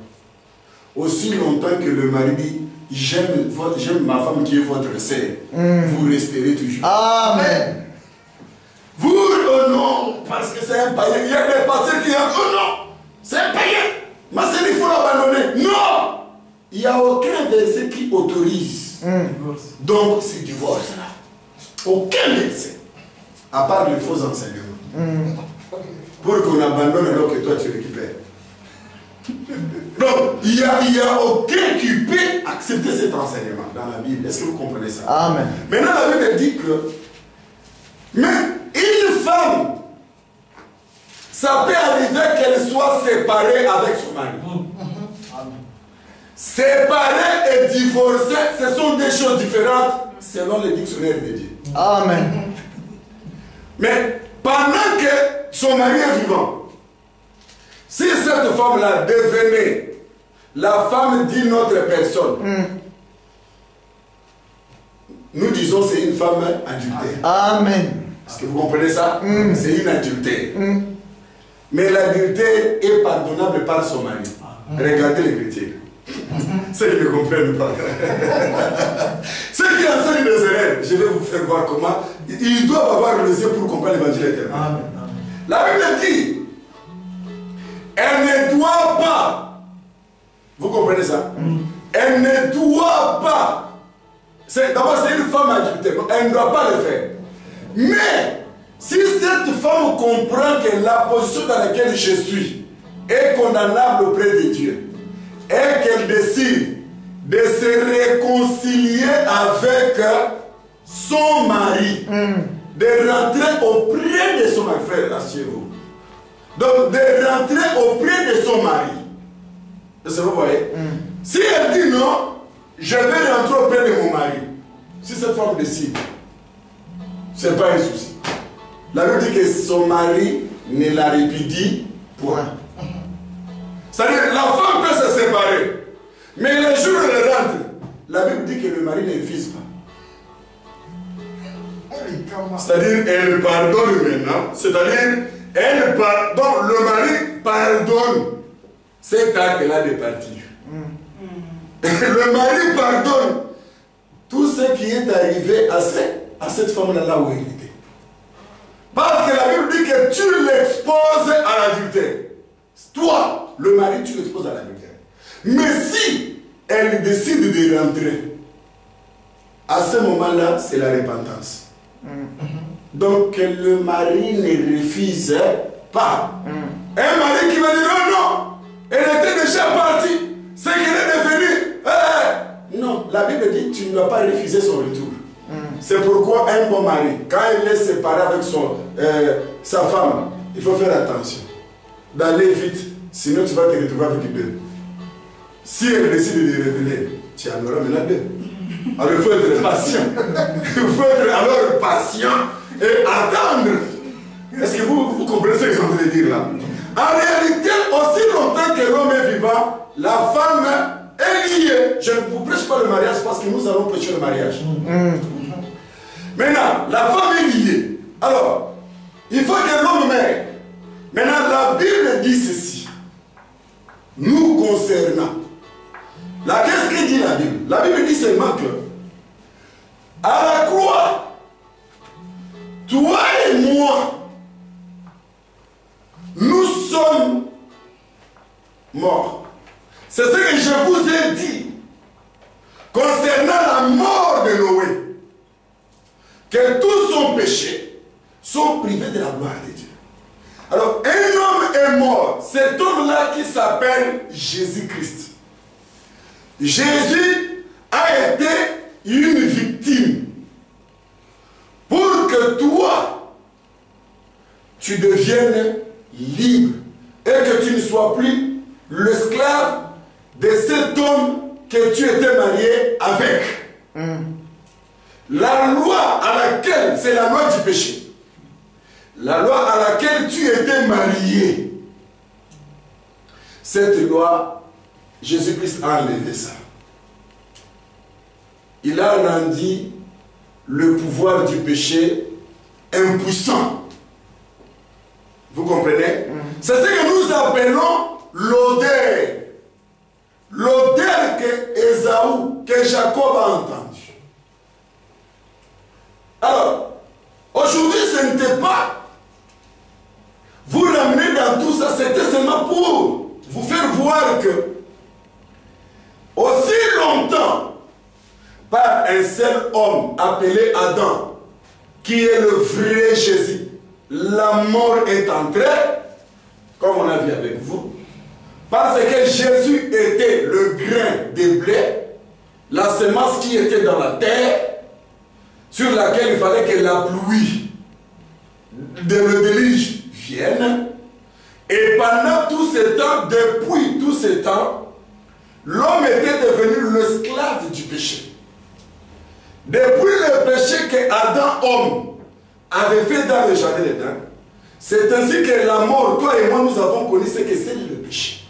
aussi longtemps que le mari dit, j'aime ma femme qui est votre sœur, vous resterez toujours. Amen. Vous, oh non, parce que c'est un païen. Il y a des pasteurs qui disent, oh non, c'est un païen. Ma sœur, il faut l'abandonner. Non, il n'y a aucun verset qui autorise. Donc, c'est divorce là. Aucun verset. À part les faux enseignements. Pour qu'on abandonne alors que toi tu récupères. Donc, il n'y a aucun qui peut accepter cet enseignement dans la Bible. Est-ce que vous comprenez ça? Amen. Maintenant, la Bible dit que même une femme, ça peut arriver qu'elle soit séparée avec son mari. Séparée et divorcée, ce sont des choses différentes selon le dictionnaire de Dieu. Amen. Mais pendant que son mari est vivant, si cette femme-là devenait la femme d'une autre personne, nous disons c'est une femme adultère. Amen. Est-ce que vous comprenez ça? C'est une adultère. Mais l'adultère est pardonnable par son mari. Regardez les chrétiens. Ceux qui ne comprennent pas. Ceux qui enseignent des erreurs, je vais vous faire voir comment. Ils doivent avoir les yeux pour comprendre l'évangile éternel. La Bible dit, elle ne doit pas. Vous comprenez ça? Elle ne doit pas. D'abord, c'est une femme adultère. Elle ne doit pas le faire. Mais, si cette femme comprend que la position dans laquelle je suis est condamnable auprès de Dieu, et qu'elle décide de se réconcilier avec son mari, de rentrer auprès de son mari, frère, asseyez-vous. Donc, de rentrer auprès de son mari. Est-ce que vous voyez? Si elle dit non, je vais rentrer auprès de mon mari. Si cette femme décide, ce n'est pas un souci. La Bible dit que son mari ne la répudie point. C'est-à-dire, la femme peut se séparer. Mais le jour où elle rentre, la Bible dit que le mari ne refuse pas. C'est-à-dire, elle pardonne maintenant. C'est-à-dire, elle pardonne, le mari pardonne cet acte-là de partir. Le mari pardonne tout ce qui est arrivé à cette femme-là là où elle était. Parce que la Bible dit que tu l'exposes à l'adultère. Toi, le mari, tu l'exposes à l'adultère. Mais si elle décide de rentrer, à ce moment-là, c'est la repentance. Donc, que le mari ne refuse pas. Un mari qui va dire non, non, elle était déjà partie, c'est qu'elle est devenue. Non, la Bible dit tu ne dois pas refuser son retour. C'est pourquoi un bon mari, quand il est séparé avec sa femme, il faut faire attention d'aller vite, sinon tu vas te retrouver avec deux. Si elle décide de revenir, tu en auras maintenant deux. Alors il faut être patient. Il faut être alors patient et attendre. Est-ce que vous comprenez ce que je suis en train de dire là? En réalité, aussi longtemps que l'homme est vivant, la femme est liée. Je ne vous prêche pas le mariage parce que nous allons prêcher le mariage. Maintenant, la femme est liée. Alors, il faut que l'homme meure. Maintenant, la Bible dit ceci. Nous concernant. Là, qu'est-ce que dit la Bible? La Bible dit seulement que à la croix, toi et moi, nous sommes morts. C'est ce que je vous ai dit concernant la mort de Noé. Que tous son péché sont privés de la gloire de Dieu. Alors, un homme est mort. Cet homme-là qui s'appelle Jésus-Christ. Jésus a été une victime pour que toi, tu deviennes libre et que tu ne sois plus l'esclave de cet homme que tu étais marié avec. La loi à laquelle, c'est la loi du péché, la loi à laquelle tu étais marié, cette loi, Jésus-Christ a enlevé ça. il a rendu le pouvoir du péché impuissant. Vous comprenez? C'est ce que nous appelons l'odeur. L'odeur que Ésaü, que Jacob a entendu. Alors, aujourd'hui, ce n'était pas vous ramener dans tout ça, c'était seulement pour vous faire voir que aussi longtemps, par un seul homme appelé Adam, qui est le vrai Jésus, la mort est entrée, comme on a vu avec vous, parce que Jésus était le grain de blé, la semence qui était dans la terre, sur laquelle il fallait que la pluie de le déluge vienne. Et pendant tout ce temps, depuis tout ce temps, l'homme était devenu l'esclave du péché. Depuis le péché que Adam, homme, avait fait dans le jardin d'Éden, c'est ainsi que la mort, toi et moi, nous avons connu ce que c'est le péché.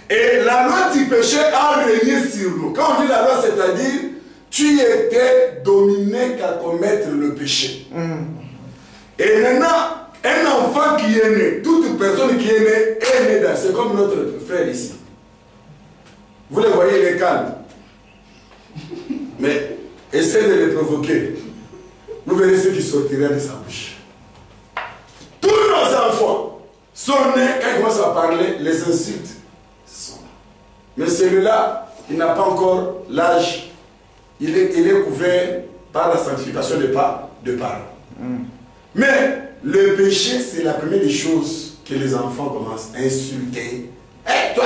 Et la loi du péché a régné sur nous. Quand on dit la loi, c'est-à-dire, tu étais dominé qu'à commettre le péché. Et maintenant, un enfant qui est né, toute personne qui est née dans. C'est comme notre frère ici. Vous les voyez, les calmes. Mais essayez de les provoquer. Vous verrez ce qui sortira de sa bouche. Tous nos enfants sont nés, quand ils commencent à parler, les insultes sont là. Mais celui-là, il n'a pas encore l'âge. Il est couvert par la sanctification de parents. Mais le péché, c'est la première des choses que les enfants commencent à insulter. Hé, toi,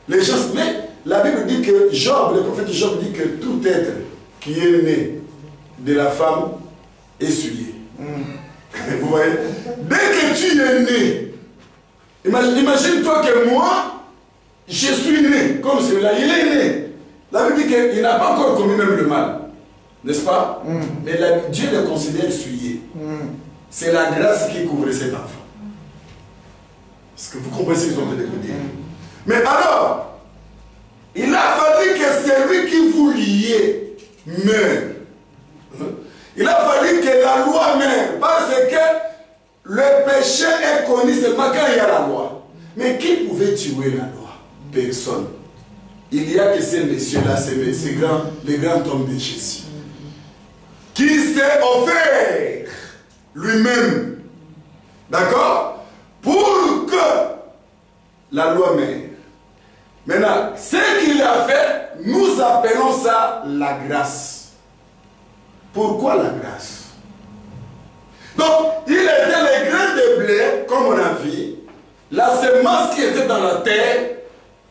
les gens. Mais la Bible dit que Job, le prophète Job dit que tout être qui est né de la femme est souillé. Vous voyez? Dès que tu es né, imagine-toi que moi, je suis né comme celui-là, il est né. La Bible dit qu'il n'a pas encore commis même le mal. N'est-ce pas? Mais Dieu le considère souillé. C'est la grâce qui couvre cet enfant. Est-ce que vous comprenez ce qu'ils ont de vous dire? Mais alors, il a fallu que celui qui vous liait meure. Il a fallu que la loi meure. Parce que le péché est connu seulement quand il y a la loi. Mais qui pouvait tuer la loi? Personne. Il y a que ces messieurs-là, les grands hommes de Jésus, qui s'est offert lui-même, d'accord, pour que la loi meure. Maintenant, ce qu'il a fait, nous appelons ça la grâce. Pourquoi la grâce? Donc, il était le grain de blé, comme on a vu, la semence qui était dans la terre,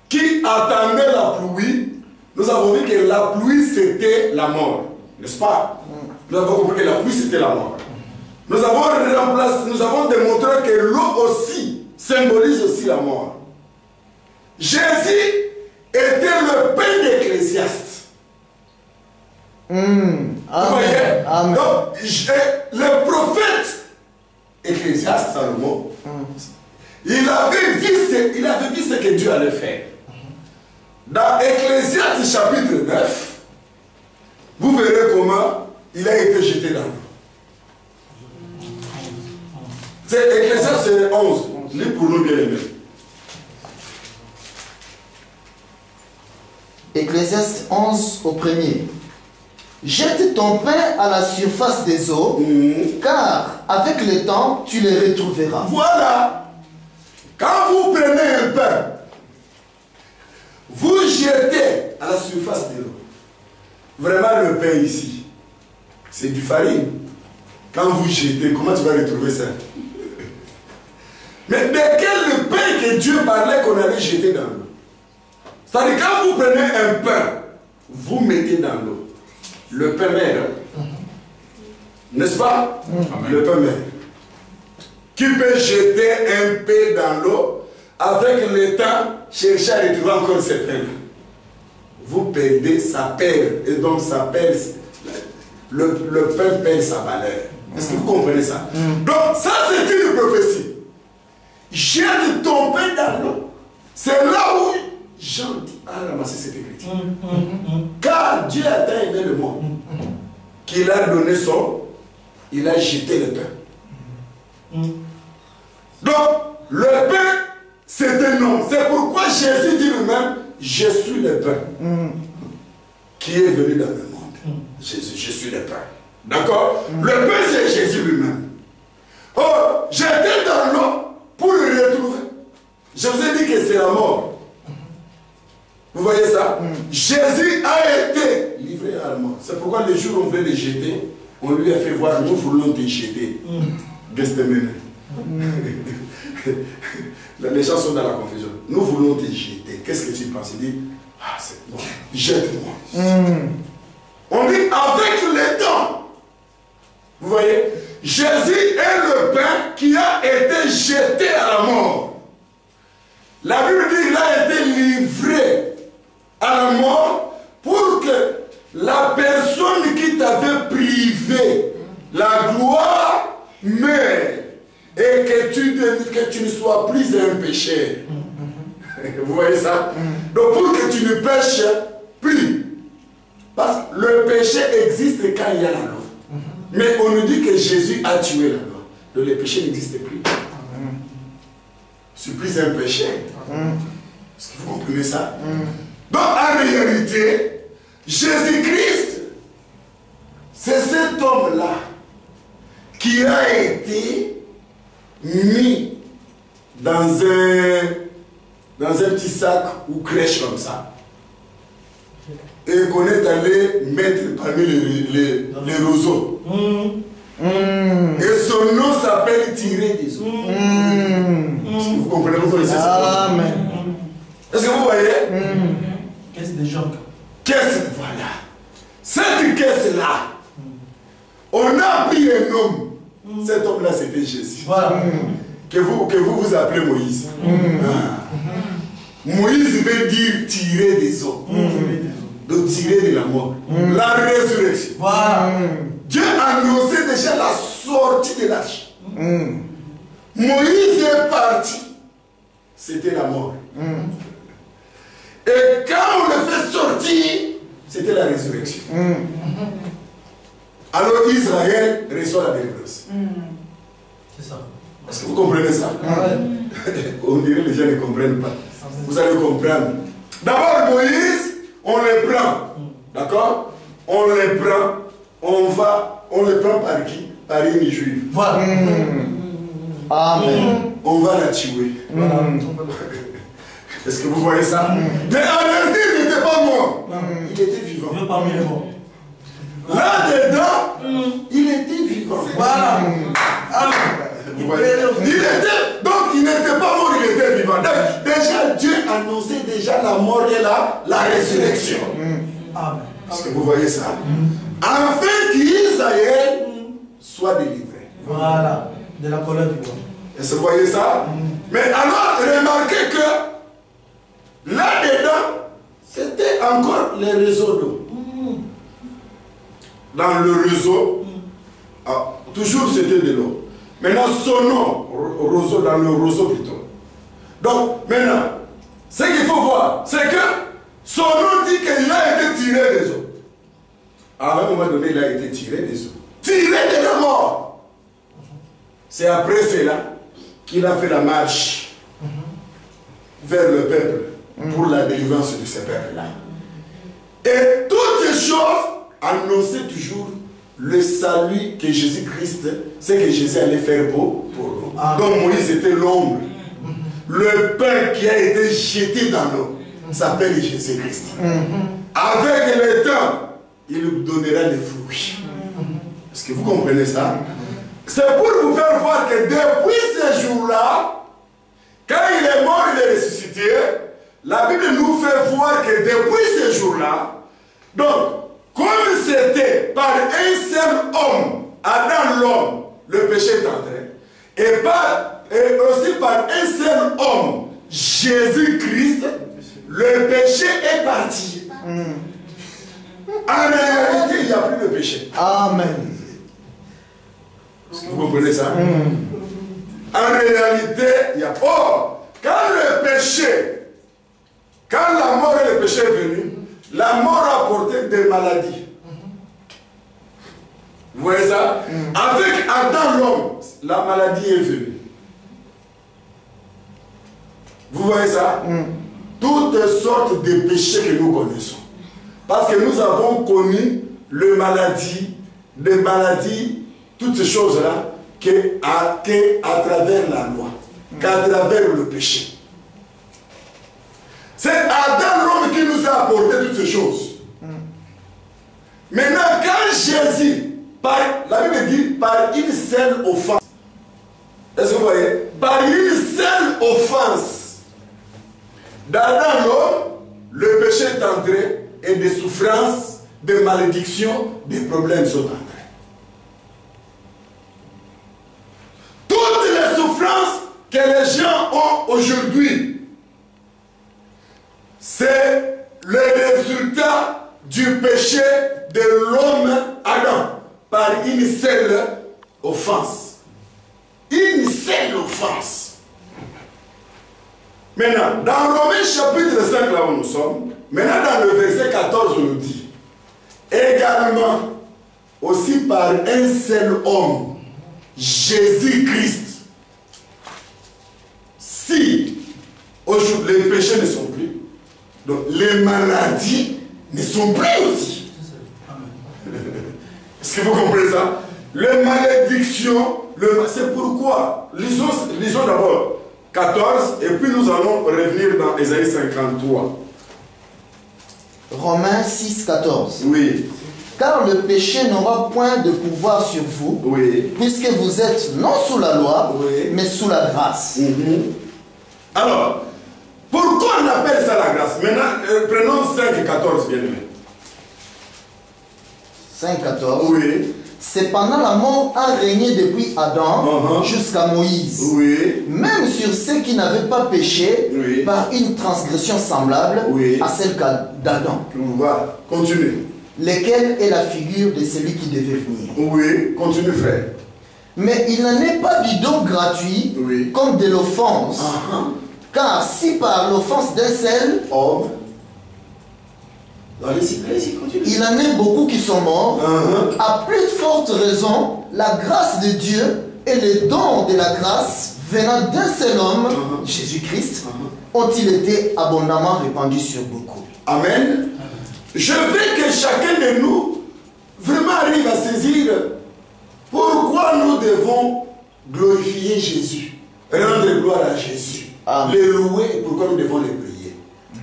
qui attendait la pluie. Nous avons vu que la pluie c'était la mort, n'est-ce pas? Nous avons compris que la pluie c'était la mort. Nous avons démontré que l'eau aussi symbolise aussi la mort. Jésus était le pain d'Ecclésiaste. Vous voyez? Amen. Donc, le prophète Ecclésiaste, Salomon, il avait vu ce que Dieu allait faire. Dans Ecclésiaste chapitre 9, vous verrez comment il a été jeté dans l'eau. C'est Ecclésiaste 11. Lis pour nous bien aimés. Ecclésiaste 11 au premier. Jette ton pain à la surface des eaux, car avec le temps, tu les retrouveras. Voilà. Quand vous prenez un pain, vous jetez à la surface de l'eau. Vraiment, le pain ici, c'est du farine. Quand vous jetez, comment tu vas retrouver ça? Mais de quel pain que Dieu parlait qu'on allait jeter dans l'eau? C'est-à-dire, quand vous prenez un pain, vous mettez dans l'eau. Le pain mère. N'est-ce pas? Le pain mère. Qui peut jeter un pain dans l'eau, avec le temps, chercher à retrouver encore ce pain. Vous perdez, ça perd. Et donc ça perd. Le pain perd sa valeur. Est-ce que vous comprenez ça? Donc ça c'est une prophétie. Jette ton pain dans l'eau. C'est là où Jean a ramassé cette écriture. Car Dieu a tant aimé le monde qu'il a donné il a jeté le pain. Donc, le pain, c'est un nom. C'est pourquoi Jésus dit lui-même, je suis le pain qui est venu dans le monde. Jésus, je suis le pain. D'accord? Le pain, c'est Jésus lui-même. Oh, j'étais dans l'eau pour le retrouver. Je vous ai dit que c'est la mort. Vous voyez ça? Jésus a été livré à la mort. C'est pourquoi le jour où on veut le jeter, on lui a fait voir, nous voulons te jeter. Gestemene. Les gens sont dans la confusion. Nous voulons te jeter. Qu'est-ce que tu penses? Il dit, ah c'est bon, jette-moi. On dit avec le temps. Vous voyez, Jésus est le pain qui a été jeté à la mort. La Bible dit qu'il a été livré à la mort pour que la personne qui t'avait privé la gloire meure et que tu ne sois plus un pécheur. Vous voyez ça? Donc pour que tu ne pêches plus. Parce que le péché existe quand il y a la loi. Mais on nous dit que Jésus a tué la loi. Donc le péché n'existe plus. Je suis plus un péché. Est-ce que vous comprenez ça? Donc en réalité, Jésus-Christ, c'est cet homme-là qui a été mis dans un petit sac ou crèche comme ça. Et qu'on est allé mettre parmi les roseaux. Et son nom s'appelle tirer des eaux. Vous comprenez, vous connaissez ça? Amen. Est-ce que vous voyez? Caisse de Jacques. Caisse, voilà. Cette caisse-là, on a pris un homme. Cet homme-là, c'était Jésus. Voilà. Que vous appelez Moïse. Moïse veut dire tirer des eaux. De tirer de la mort. La résurrection. Voilà. Dieu annonçait déjà la sortie de l'arche. Moïse est parti. C'était la mort. Et quand on le fait sortir, c'était la résurrection. Alors Israël reçoit la délivrance. C'est ça. Est-ce que vous comprenez ça? On dirait que les gens ne comprennent pas. Vous allez comprendre. D'abord Moïse, on les prend. D'accord? On les prend. On les prend par qui? Par une juive. Voilà. Amen. On va la tuer. Voilà. Est-ce que vous voyez ça? Mais en réalité, il n'était pas mort. Il était vivant. Dieu parmi les morts. Là-dedans, il était vivant. Voilà. Vous voyez? Donc il n'était pas mort, il était vivant. Donc, déjà, Dieu annonçait déjà la mort et la résurrection. Amen. Est-ce que vous voyez ça? Afin qu'Israël soit délivré. Voilà. De la colère du roi. Est-ce que vous voyez ça? Mais alors, remarquez que là-dedans, c'était encore les réseaux d'eau. Dans le réseau, toujours c'était de l'eau. Maintenant, son nom, roseau, dans le roseau plutôt. Donc, maintenant, ce qu'il faut voir, c'est que son nom dit qu'il a été tiré des eaux. À un moment donné, il a été tiré des eaux. Tiré de la mort. C'est après cela qu'il a fait la marche vers le peuple pour la délivrance de ce peuple-là. Et toutes ces choses annonçaient toujours le salut que Jésus-Christ, c'est que Jésus allait faire pour nous. Donc Moïse était l'ombre. Le pain qui a été jeté dans l'eau s'appelle Jésus-Christ. Avec le temps, il nous donnera des fruits. Est-ce que vous comprenez ça? C'est pour vous faire voir que depuis ce jour-là, quand il est mort, il est ressuscité, la Bible nous fait voir que depuis ce jour-là, donc, comme c'était par un seul homme, Adam l'homme, le péché est entré, et aussi par un seul homme, Jésus-Christ, le péché est parti. En réalité, il n'y a plus de péché. Amen. Est-ce que vous comprenez ça? En réalité, il y a... Oh, quand le péché Quand la mort et le péché est venu, la mort a apporté des maladies. Vous voyez ça? Avec Adam l'homme, la maladie est venue. Vous voyez ça? Toutes sortes de péchés que nous connaissons. Parce que nous avons connu les maladies, toutes ces choses-là, qu'à travers la loi, qu'à travers le péché. C'est Adam l'homme qui nous a apporté toutes ces choses. Maintenant, quand Jésus, la Bible dit, par une seule offense, est-ce que vous voyez? Par une seule offense d'Adam l'homme, le péché est entré et des souffrances, des malédictions, des problèmes sont entrés. Toutes les souffrances que les gens ont aujourd'hui, c'est le résultat du péché de l'homme Adam par une seule offense. Une seule offense. Maintenant, dans Romains chapitre 5, là où nous sommes, maintenant dans le verset 14, on nous dit, également, aussi par un seul homme, Jésus-Christ, si aujourd'hui les péchés ne sont plus, donc les maladies ne sont plus aussi. Est-ce que vous comprenez ça? Les malédictions, c'est pourquoi, lisons d'abord 14 et puis nous allons revenir dans Ésaïe 53. Romains 6, 14. Oui. Car le péché n'aura point de pouvoir sur vous, Oui. puisque vous êtes non sous la loi, Oui. mais sous la grâce. Alors, pourquoi on appelle ça la grâce? Maintenant, prenons 5 et 14, bien aimé. 5, 14. Oui. Cependant, la mort a régné depuis Adam jusqu'à Moïse. Oui. Même sur ceux qui n'avaient pas péché, Oui. par une transgression semblable Oui. à celle d'Adam. Voilà. Continue. Lequel est la figure de celui qui devait venir. Oui. Continue, frère. Mais il n'en est pas du don gratuit, Oui. comme de l'offense. Car si par l'offense d'un seul homme, Allez-y, continue. il en est beaucoup qui sont morts, à plus de forte raison, la grâce de Dieu et les dons de la grâce venant d'un seul homme, Jésus-Christ, ont-ils été abondamment répandus sur beaucoup. Amen. Je veux que chacun de nous vraiment arrive à saisir pourquoi nous devons glorifier Jésus, rendre gloire à Jésus, les louer et pourquoi nous devons les prier.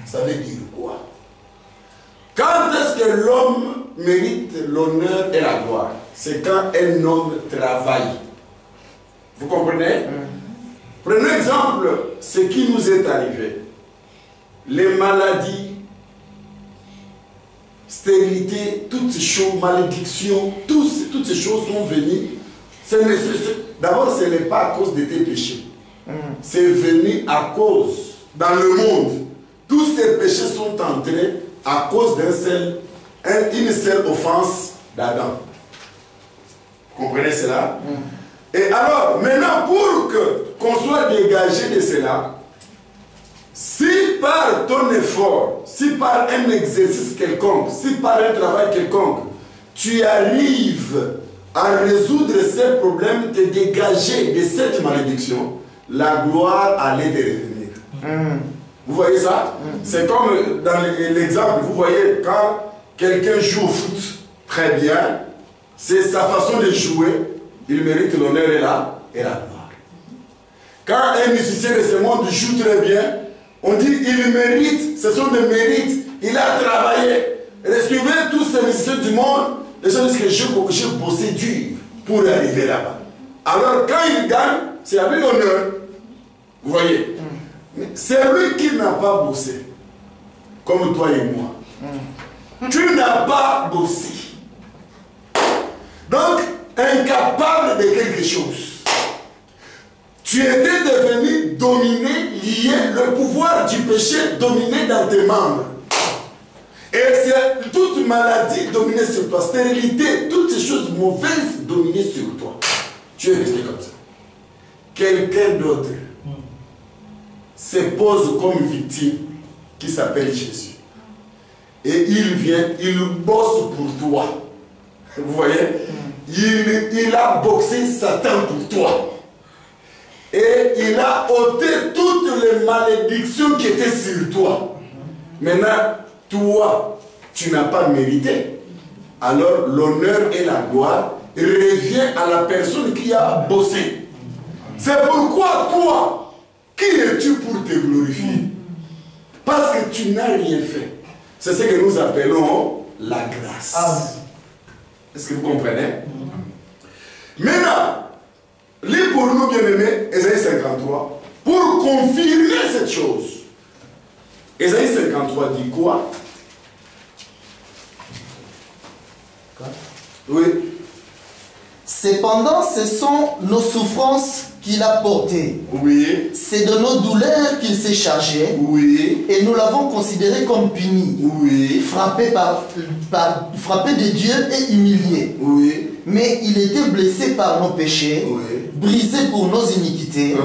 Ça veut dire quoi? Quand est-ce que l'homme mérite l'honneur et la gloire? C'est quand un homme travaille. Vous comprenez? Prenons exemple, ce qui nous est arrivé. Les maladies, stérilité, toutes ces choses, malédictions, toutes ces choses sont venues. D'abord, ce n'est pas à cause de tes péchés. C'est venu à cause, dans le monde, tous ces péchés sont entrés à cause d'une seule offense d'Adam. Vous comprenez cela? Et alors, maintenant, pour qu'on soit dégagé de cela, si par ton effort, si par un exercice quelconque, si par un travail quelconque, tu arrives à résoudre ces problèmes, te dégager de cette malédiction, la gloire allait te revenir. Vous voyez ça? C'est comme dans l'exemple, vous voyez, quand quelqu'un joue au foot très bien, c'est sa façon de jouer, il mérite l'honneur et la gloire. Quand un musicien de ce monde joue très bien, on dit il mérite, ce sont des mérites, il a travaillé. Suivez tous ces musiciens du monde, les gens disent que j'ai bossé dur pour arriver là-bas. Alors quand il gagne, c'est avec l'honneur. Vous voyez? C'est lui qui n'a pas bossé, comme toi et moi. Tu n'as pas bossé. Donc, incapable de quelque chose. Tu étais devenu dominé, lié, le pouvoir du péché dominé dans tes membres. Et c'est toute maladie dominée sur toi, stérilité, toutes ces choses mauvaises dominées sur toi. Tu es resté comme ça. Quelqu'un d'autre se pose comme victime qui s'appelle Jésus. Et il vient, il bosse pour toi. Vous voyez? Il a boxé Satan pour toi. Et il a ôté toutes les malédictions qui étaient sur toi. Maintenant, toi, tu n'as pas mérité. Alors l'honneur et la gloire revient à la personne qui a bossé. C'est pourquoi toi, qui es-tu pour te glorifier? Parce que tu n'as rien fait. C'est ce que nous appelons la grâce. Est-ce que vous comprenez? Maintenant, lis pour nous, bien-aimés, Ésaïe 53, pour confirmer cette chose. Ésaïe 53 dit quoi? Oui. Cependant, ce sont nos souffrances qu'il a portées. Oui. C'est de nos douleurs qu'il s'est chargé. Oui. Et nous l'avons considéré comme puni. Oui. Frappé frappé de Dieu et humilié. Oui. Mais il était blessé par nos péchés, Oui. brisé pour nos iniquités.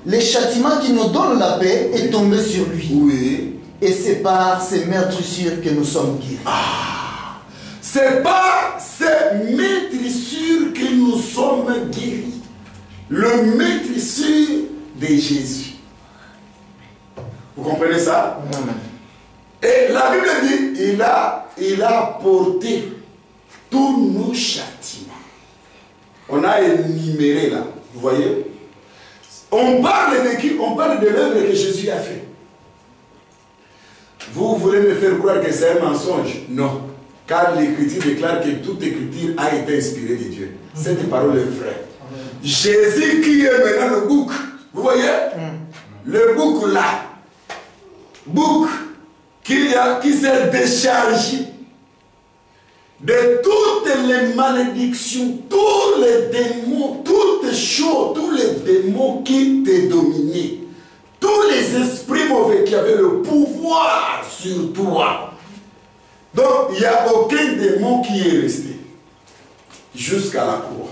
Le châtiment qui nous donne la paix est tombé sur lui. Oui. Et c'est par ces meurtrissures que nous sommes guéris. C'est par ces maîtrissures que nous sommes guéris. Le maîtrissure de Jésus. Vous comprenez ça? Amen. Et la Bible dit, il a porté tous nos châtiments. On a énuméré là, vous voyez? On parle de qui? On parle de l'œuvre que Jésus a fait. Vous voulez me faire croire que c'est un mensonge? Non. Car l'Écriture déclare que toute Écriture a été inspirée de Dieu. Cette parole est vraie. Jésus qui est maintenant le bouc. Vous voyez? Le bouc là. Bouc qui s'est déchargé de toutes les malédictions, tous les démons, toutes les choses, tous les démons qui te dominaient. Tous les esprits mauvais qui avaient le pouvoir sur toi. Donc, il n'y a aucun démon qui est resté jusqu'à la croix.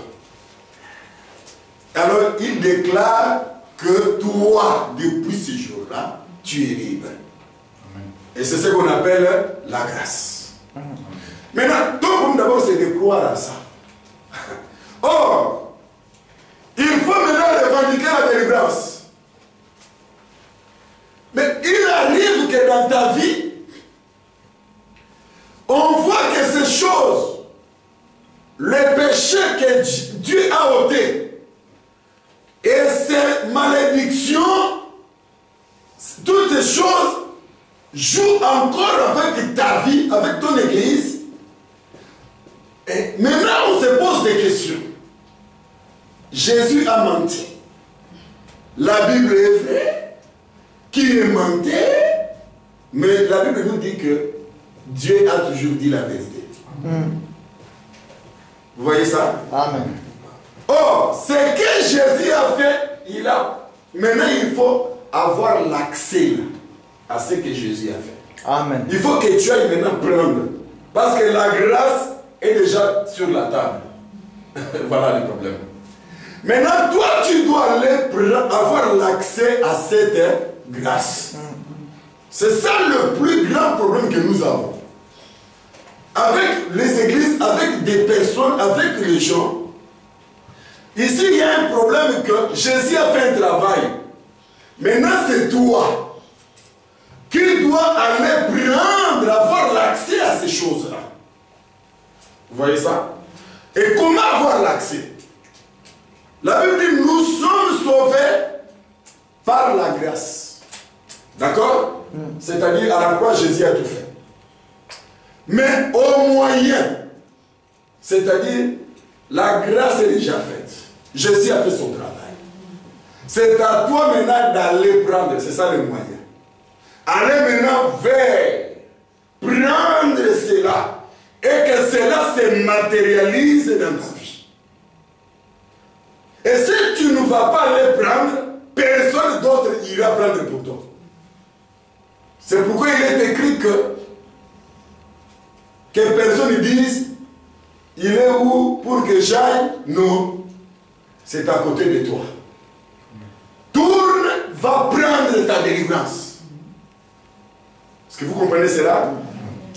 Alors, il déclare que toi, depuis ce jour-là, tu es libre. Et c'est ce qu'on appelle la grâce. Maintenant, tout le monde d'abord, c'est de croire à ça. Or, il faut maintenant revendiquer la délivrance. Mais il arrive que dans ta vie, on voit que ces choses, les péchés que Dieu a ôtés, et ces malédictions, toutes ces choses jouent encore avec ta vie, avec ton église. Et maintenant, on se pose des questions. Jésus a menti. La Bible est vraie. Qui est menti? Mais la Bible nous dit que Dieu a toujours dit la vérité. Vous voyez ça? Amen. Or, ce que Jésus a fait, maintenant il faut avoir l'accès à ce que Jésus a fait. Amen. Il faut que tu ailles maintenant prendre. Parce que la grâce est déjà sur la table. Voilà le problème. Maintenant, toi, tu dois aller avoir l'accès à cette grâce. C'est ça le plus grand problème que nous avons. Avec les églises, avec des personnes, avec les gens. Ici, il y a un problème que Jésus a fait un travail. Maintenant, c'est toi qui dois aller prendre, avoir l'accès à ces choses-là. Vous voyez ça? Et comment avoir l'accès? La Bible dit, nous sommes sauvés par la grâce. D'accord? C'est-à-dire, à la croix, Jésus a tout fait. Mais au moyen, c'est-à-dire, la grâce est déjà faite. Jésus a fait son travail. C'est à toi maintenant d'aller prendre, c'est ça le moyen. Allez maintenant vers, prendre cela, et que cela se matérialise dans ta vie. Et si tu ne vas pas aller prendre, personne d'autre ira prendre pour toi. C'est pourquoi il est écrit que personne dise, il est où pour que j'aille? Non, c'est à côté de toi. Tourne, va prendre ta délivrance. que vous comprenez cela?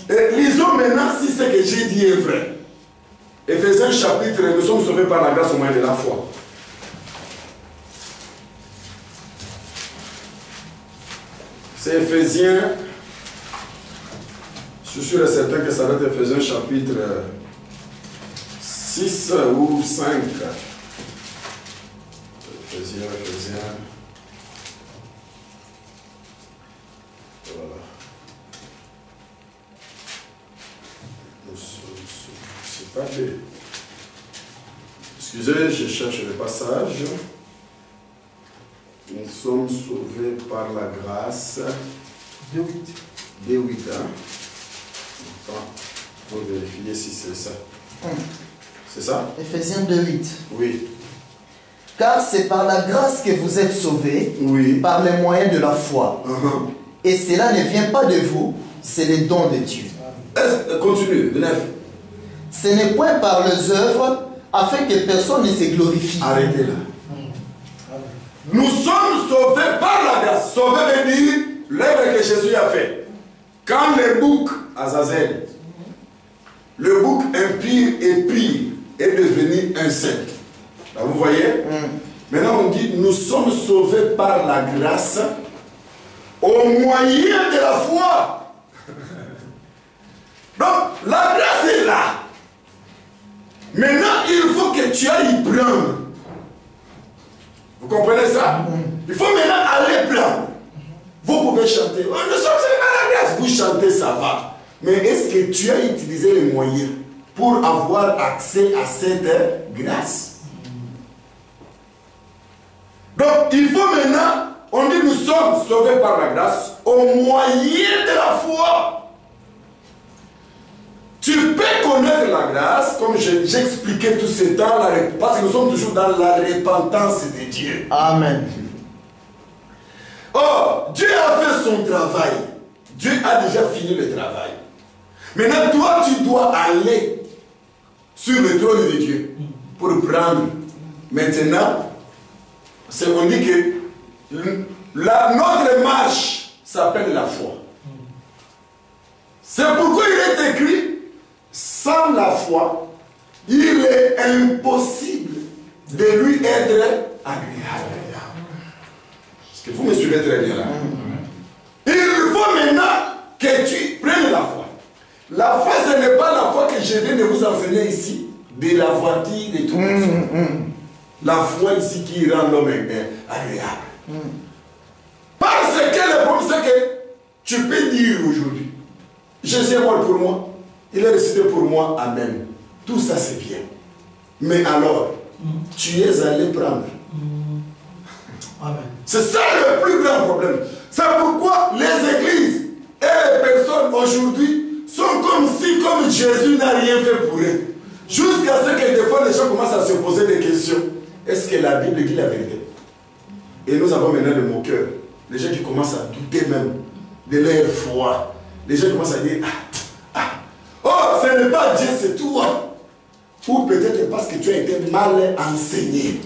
Et lisons maintenant si ce que j'ai dit est vrai. Éphésiens chapitre, nous sommes sauvés par la grâce au moyen de la foi. C'est Éphésiens, je suis sûr et certain que ça va être Éphésiens chapitre 6 ou 5. Éphésiens. Voilà. C'est pas des... Excusez, je cherche le passage. Nous sommes sauvés par la grâce. D8. D8, hein? Pour vérifier si c'est ça. C'est ça? Éphésiens 2:8. Oui. Car c'est par la grâce que vous êtes sauvés, Oui. par les moyens de la foi. Et cela ne vient pas de vous, c'est le don de Dieu. Continue, de 9. Ce n'est point par les œuvres, afin que personne ne se glorifie. Arrêtez là. Nous sommes sauvés par la grâce. Sauvé veut dire l'œuvre que Jésus a fait. Quand le bouc Azazel, le bouc impie et pire, est devenu un saint. Là, vous voyez? Maintenant on dit nous sommes sauvés par la grâce au moyen de la foi. Donc la grâce est là. Maintenant il faut que tu ailles y prendre. Vous comprenez ça? Il faut maintenant aller prendre. Vous pouvez chanter. Oh, nous sommes sauvés par la grâce. Vous chantez, ça va. Mais est-ce que tu as utilisé les moyens pour avoir accès à cette grâce? Donc, il faut maintenant, on dit nous sommes sauvés par la grâce au moyen de la foi. Tu peux connaître la grâce, comme j'expliquais tout ce temps, parce que nous sommes toujours dans la repentance de Dieu. Amen. Oh, Dieu a fait son travail. Dieu a déjà fini le travail. Maintenant, toi, tu dois aller sur le trône de Dieu pour prendre. Maintenant, on dit que notre marche s'appelle la foi. C'est pourquoi il est écrit, sans la foi, il est impossible de lui être agréable. Est-ce que vous me suivez très bien là? Il faut maintenant que tu prennes la foi. La foi, ce n'est pas la foi que je viens de vous enseigner ici, de la voiture et tout ça. La foi ici qui rend l'homme agréable. Parce que le problème, c'est que tu peux dire aujourd'hui, Jésus est mort pour moi, il est ressuscité pour moi, amen. Tout ça c'est bien. Mais alors, tu es allé prendre. Amen. C'est ça le plus grand problème. C'est pourquoi les églises et les personnes aujourd'hui sont comme si, comme Jésus n'a rien fait pour eux. Jusqu'à ce que des fois les gens commencent à se poser des questions. Est-ce que la Bible dit la vérité? Et nous avons maintenant le moqueur. Les gens qui commencent à douter même de leur foi. Les gens commencent à dire, oh, ce n'est pas Dieu, c'est toi. Ou peut-être parce que tu as été mal enseigné.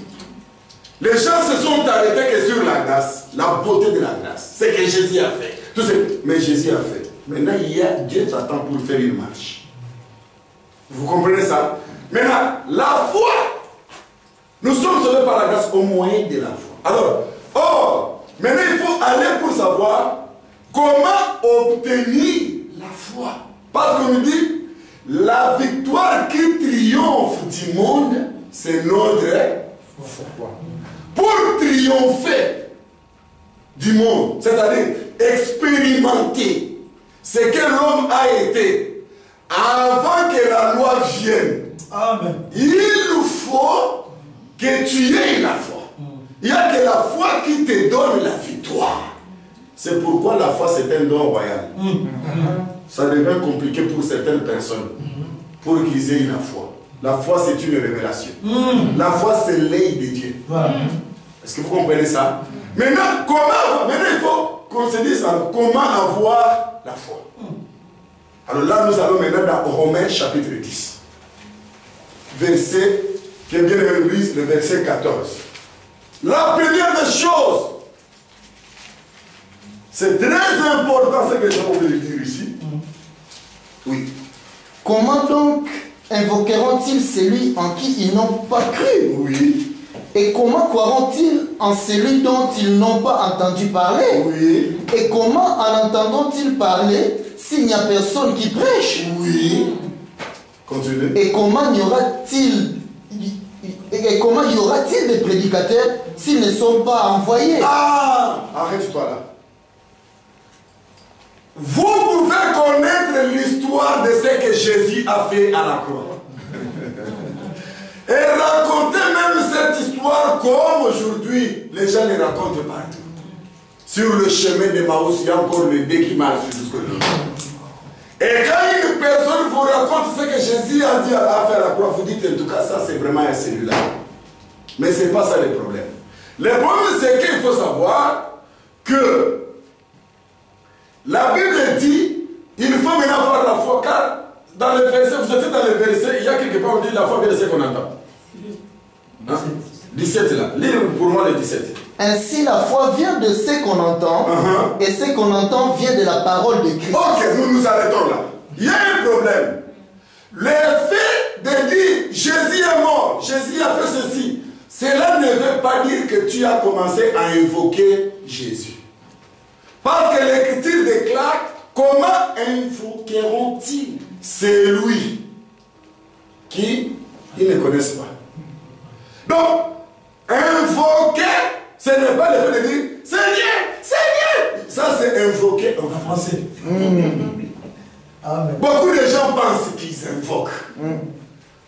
Les gens se sont arrêtés que sur la grâce, la beauté de la grâce. C'est que Jésus a fait. Tout ce mais Jésus a fait. Maintenant, Dieu t'attend pour faire une marche. Vous comprenez ça? Maintenant, la foi, nous sommes sauvés par la grâce au moyen de la foi. Alors, maintenant il faut aller pour savoir comment obtenir la foi. Parce qu'on nous dit, la victoire qui triomphe du monde, c'est notre foi. Pour triompher du monde, c'est-à-dire expérimenter ce que l'homme a été avant que la loi vienne. Amen. Il faut que tu aies la foi. Il n'y a que la foi qui te donne la victoire. C'est pourquoi la foi c'est un don royal. Ça devient compliqué pour certaines personnes pour qu'ils aient la foi. La foi c'est une révélation. La foi c'est l'œil de Dieu. Est-ce que vous comprenez ça? Maintenant, il faut qu'on se dise comment avoir la foi. Alors là nous allons maintenant dans Romains chapitre 10. Verset, qui est bien élevé, le verset 14. La première des choses, c'est très important ce que j'ai oublié de dire lire ici. Oui. Comment donc invoqueront-ils celui en qui ils n'ont pas cru? Oui. Et comment croiront-ils en celui dont ils n'ont pas entendu parler? Oui. Et comment en entendront-ils parler s'il n'y a personne qui prêche? Oui. Continuez. Et comment y aura-t-il des prédicateurs s'ils ne sont pas envoyés? Ah, arrête-toi là. Vous pouvez connaître l'histoire de ce que Jésus a fait à la croix. Et raconter même cette histoire comme aujourd'hui, les gens les racontent partout. Sur le chemin de Maouss, il y a encore le dé qui marche jusque-là. Et quand une personne vous raconte ce que Jésus a dit à faire à la croix, vous dites en tout cas, ça c'est vraiment un celui-là. Mais ce n'est pas ça le problème. Le problème c'est qu'il faut savoir que la Bible dit, il faut maintenant avoir la foi, car dans le verset, vous êtes dans le verset, il y a quelque part on dit la foi vient de ce qu'on entend. Hein? 17 là, lire pour moi le 17. Ainsi la foi vient de ce qu'on entend, et ce qu'on entend vient de la parole de Christ. Ok, nous nous arrêtons là. Il y a un problème. Le fait de dire Jésus est mort, Jésus a fait ceci, cela ne veut pas dire que tu as commencé à invoquer Jésus. Parce que l'Écriture déclare, comment invoqueront-ils celui qui ils ne connaissent pas? Donc, invoquer, ce n'est pas le fait de dire Seigneur, Seigneur. Ça, c'est invoquer en français. Amen. Beaucoup de gens pensent qu'ils invoquent.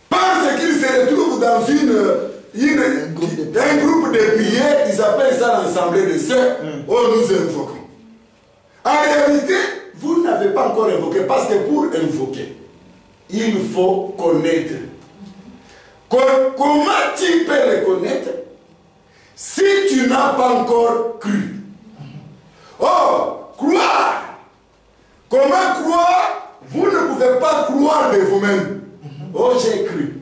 Parce qu'ils se retrouvent dans un groupe de prières, ils appellent ça l'assemblée de sœurs. Oh, nous invoquons. En réalité, vous n'avez pas encore invoqué, parce que pour invoquer, il faut connaître. Comment tu peux le connaître si tu n'as pas encore cru? Oh, croire. Comment croire? Vous ne pouvez pas croire de vous-même. Oh, j'ai cru.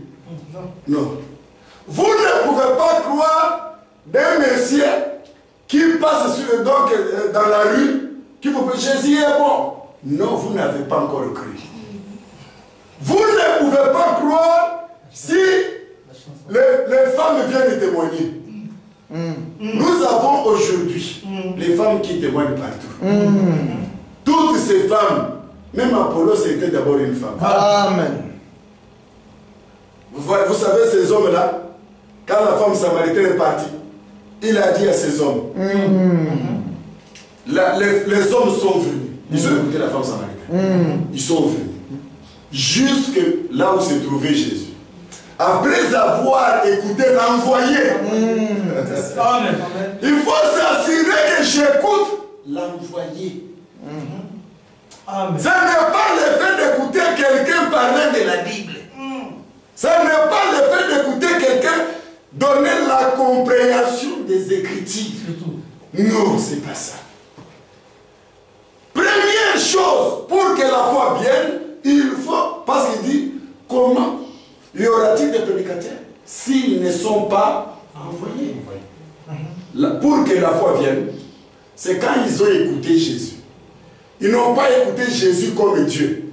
Non. Vous ne pouvez pas croire d'un monsieur qui passe dans la rue, qui vous dit Jésus est bon. Non, vous n'avez pas encore cru. Vous ne pouvez pas croire si les femmes viennent témoigner. Nous avons aujourd'hui les femmes qui témoignent partout. Toutes ces femmes, même Apollo c'était d'abord une femme. Amen. Vous savez ces hommes-là, quand la femme samaritaine est partie, il a dit à ces hommes, les hommes sont venus. Ils ont écouté la femme samaritaine. Ils sont venus. Jusque là où se trouvait Jésus. Après avoir écouté l'envoyé, il faut s'assurer que j'écoute l'envoyé. Ce n'est pas le fait d'écouter quelqu'un parler de la Bible. Ce n'est pas le fait d'écouter quelqu'un donner la compréhension des Écritures. Non, ce n'est pas ça. Première chose, pour que la foi vienne, il faut, parce qu'il dit, comment y aura-t-il des prédicateurs s'ils ne sont pas envoyés? Pour que la foi vienne, c'est quand ils ont écouté Jésus. Ils n'ont pas écouté Jésus comme Dieu.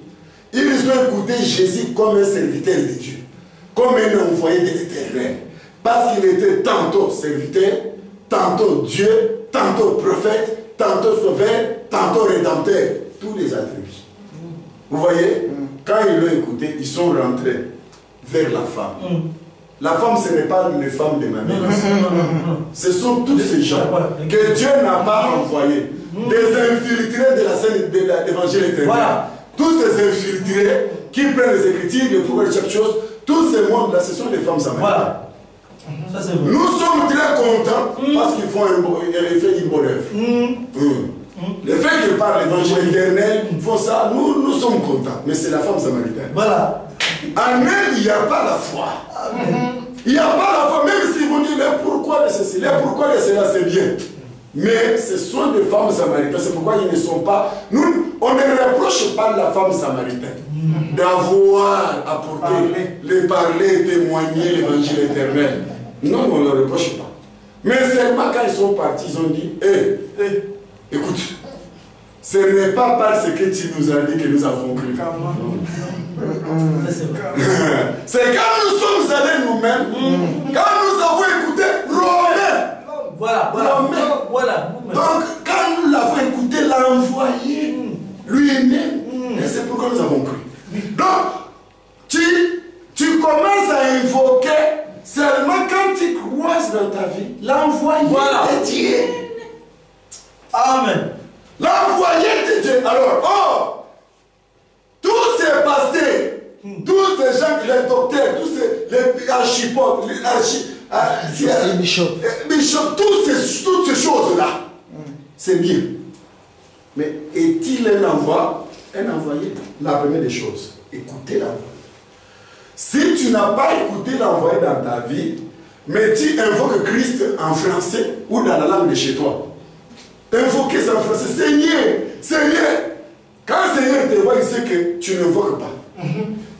Ils ont écouté Jésus comme un serviteur de Dieu, comme un envoyé de l'Éternel. Parce qu'il était tantôt serviteur, tantôt Dieu, tantôt prophète, tantôt sauveur, tantôt rédempteur. Tous les attributs. Vous voyez, quand ils l'ont écouté, ils sont rentrés vers la femme. La femme, ce n'est pas une femme de ma mère. Ce sont tous ces gens que Dieu n'a pas envoyés. Des infiltrés de la scène de l'évangile éternel. Voilà. Tous ces infiltrés qui prennent les Écritures, le pouvoir de chaque chose, tous ces mondes-là, ce sont des femmes samaritaines. Voilà. Nous sommes très contents parce qu'ils font une bonne œuvre. Le fait qu'ils parlent l'évangile éternel, ils font ça, nous sommes contents. Mais c'est la femme samaritaine. Voilà. En elle, il n'y a pas la foi. Il n'y a pas la foi, même si vous dites le pourquoi de ceci, le pourquoi de cela, c'est bien. Mais ce sont des femmes samaritaines. C'est pourquoi ils ne sont pas. Nous, on ne reproche pas la femme samaritaine d'avoir apporté, parler, témoigner l'évangile éternel. Non, on ne le reproche pas. Mais seulement quand ils sont partis, ils ont dit écoute, ce n'est pas parce que tu nous as dit que nous avons cru. C'est quand nous sommes allés nous-mêmes, quand nous avons écouté Romains. Voilà. Donc, quand nous l'avons écouté, l'a envoyé lui-même. Et c'est pourquoi nous avons cru. Donc, tu commences à invoquer seulement quand tu croises dans ta vie l'envoyé de Dieu. Amen. L'envoyé de Dieu. Alors, tous ces pasteurs, tous ces gens, les docteurs, tous les archipotes, les bishops, toutes ces choses-là, c'est bien. Mais est-il un envoyé? La première des choses, écoutez l'envoyé. Si tu n'as pas écouté l'envoyé dans ta vie, mais tu invoques Christ en français ou dans la langue de chez toi, invoquer ça en français, Seigneur. Quand Seigneur te voit, il sait que tu n'invoques pas.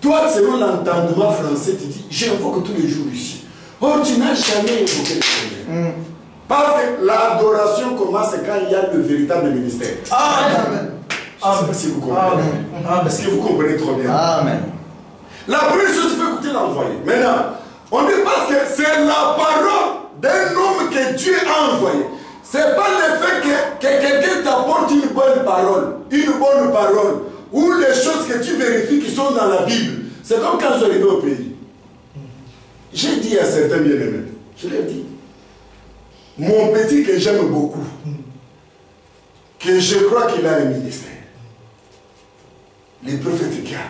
Toi, selon l'entendement français, tu dis, j'invoque tous les jours ici. Oh, tu n'as jamais invoqué le Seigneur. Parce que l'adoration commence quand il y a le véritable ministère. Amen. Je ne sais pas si vous comprenez. Est-ce que vous comprenez trop bien? Amen. La première chose, il faut écouter l'envoyé. Maintenant, on dit parce que c'est la parole d'un homme que Dieu a envoyé. Ce n'est pas le fait que quelqu'un t'apporte une bonne parole, ou les choses que tu vérifies qui sont dans la Bible. C'est comme quand je suis arrivé au pays. J'ai dit à certains bien-aimés, je leur dis, mon petit que j'aime beaucoup, que je crois qu'il a un ministère, les prophètes Gab.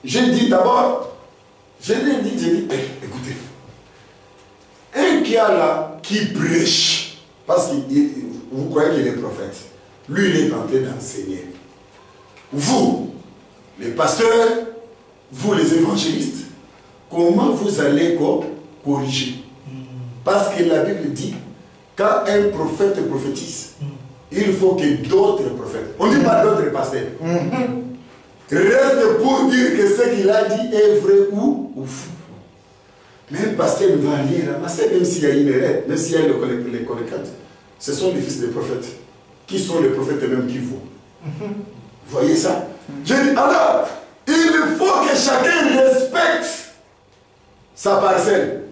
J'ai dit d'abord, j'ai dit, écoutez, un gars là qui prêche, parce que vous croyez qu'il est prophète, lui il est en train d'enseigner. Vous, les pasteurs, vous les évangélistes, comment vous allez corriger? Parce que la Bible dit, quand un prophète prophétise, il faut que d'autres prophètes, on ne dit pas d'autres pasteurs, reste pour dire que ce qu'il a dit est vrai ou faux. Mais un pasteur ne va rien ramasser, même s'il y a une erreur, même s'il y a les collecteurs. Ce sont les fils des prophètes. Qui sont les prophètes eux-mêmes qui vont? Vous voyez ça? Je dis, alors, il faut que chacun respecte sa parcelle.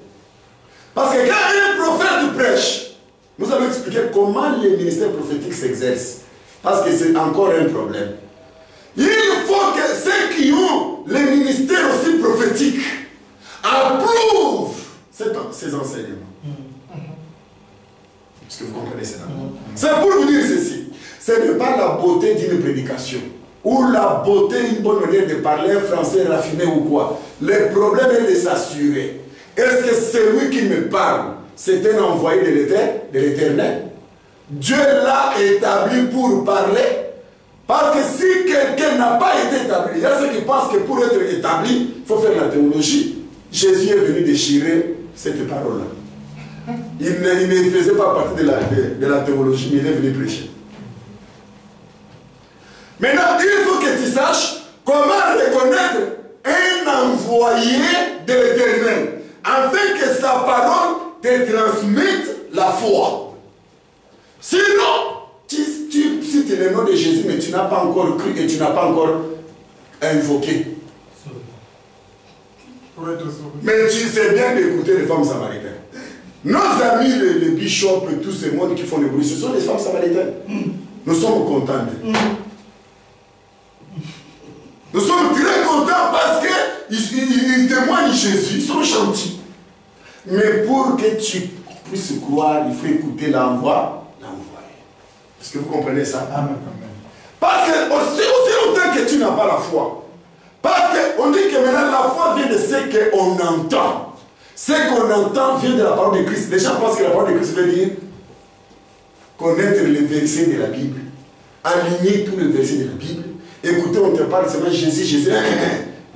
Parce que quand un prophète prêche, nous allons expliquer comment les ministères prophétiques s'exercent. Parce que c'est encore un problème. Il faut que ceux qui ont les ministères aussi prophétiques approuvent ces enseignements. Est-ce que vous comprenez cela? C'est pour vous dire ceci. Ce n'est pas la beauté d'une prédication ou la beauté d'une bonne manière de parler un français raffiné ou quoi. Le problème est de s'assurer. Est-ce que celui qui me parle, c'est un envoyé de l'Éternel? Dieu l'a établi pour parler. Parce que si quelqu'un n'a pas été établi, il y a ceux qui pensent que pour être établi, il faut faire la théologie. Jésus est venu déchirer cette parole-là. Il ne faisait pas partie de la théologie, mais il est venu prêcher. Maintenant, il faut que tu saches comment reconnaître un envoyé de l'Éternel, afin que sa parole te transmette la foi. Sinon, tu cites le nom de Jésus, mais tu n'as pas encore cru et tu n'as pas encore invoqué. Mais tu sais bien d'écouter les femmes samaritaines. Nos amis, les bishops, tous ces mondes qui font le bruit, ce sont les femmes samaritaines. Nous sommes contents d'eux. Nous sommes très contents parce qu'ils témoignent Jésus, ils sont gentils. Mais pour que tu puisses croire, il faut écouter l'envoyé. Est-ce que vous comprenez ça? Amen. Parce que aussi longtemps que tu n'as pas la foi, parce qu'on dit que maintenant la foi vient de ce qu'on entend. Ce qu'on entend vient de la parole de Christ. Les gens pensent que la parole de Christ veut dire connaître les versets de la Bible, aligner tous les versets de la Bible. Écoutez, on te parle seulement Jésus.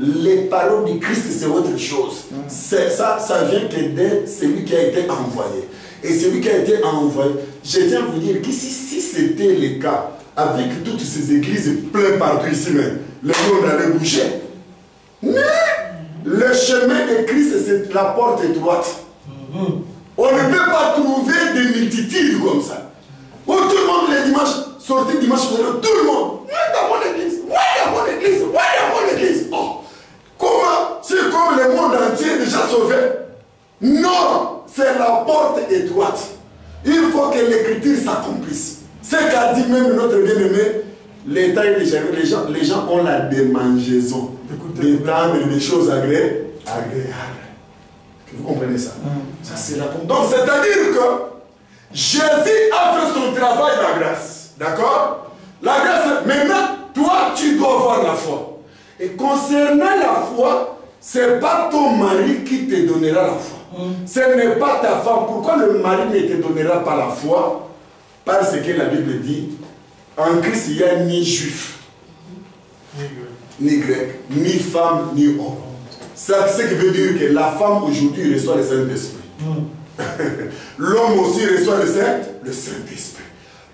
Les paroles de Christ, c'est autre chose. Ça vient que de celui qui a été envoyé. Et celui qui a été envoyé, je tiens à vous dire que si c'était le cas, avec toutes ces églises pleines partout ici, même, le monde allait bouger. Mais le chemin de Christ, c'est la porte étroite. On ne peut pas trouver des multitudes comme ça. Où tout le monde les dimanches sorti dimanche, tout le monde, moi dans mon église, moi dans mon église, moi dans mon église. Oh. Comment? C'est comme le monde entier est déjà sauvé? Non, c'est la porte étroite. Il faut que l'écriture s'accomplisse. Ce qu'a dit même notre bien-aimé, l'état est déjà, les gens ont la démangeaison d'étendre des choses agréables. Vous comprenez ça? Ça c'est la. Donc c'est-à-dire que Jésus a fait son travail de la grâce. D'accord? La grâce, maintenant, toi, tu dois avoir la foi. Et concernant la foi, ce n'est pas ton mari qui te donnera la foi. Ce n'est pas ta femme. Pourquoi le mari ne te donnera pas la foi? Parce que la Bible dit, en Christ, il n'y a ni juif, ni grec, ni femme, ni homme. Ça, ce qui veut dire que la femme aujourd'hui reçoit le Saint-Esprit. L'homme aussi reçoit le Saint-Esprit.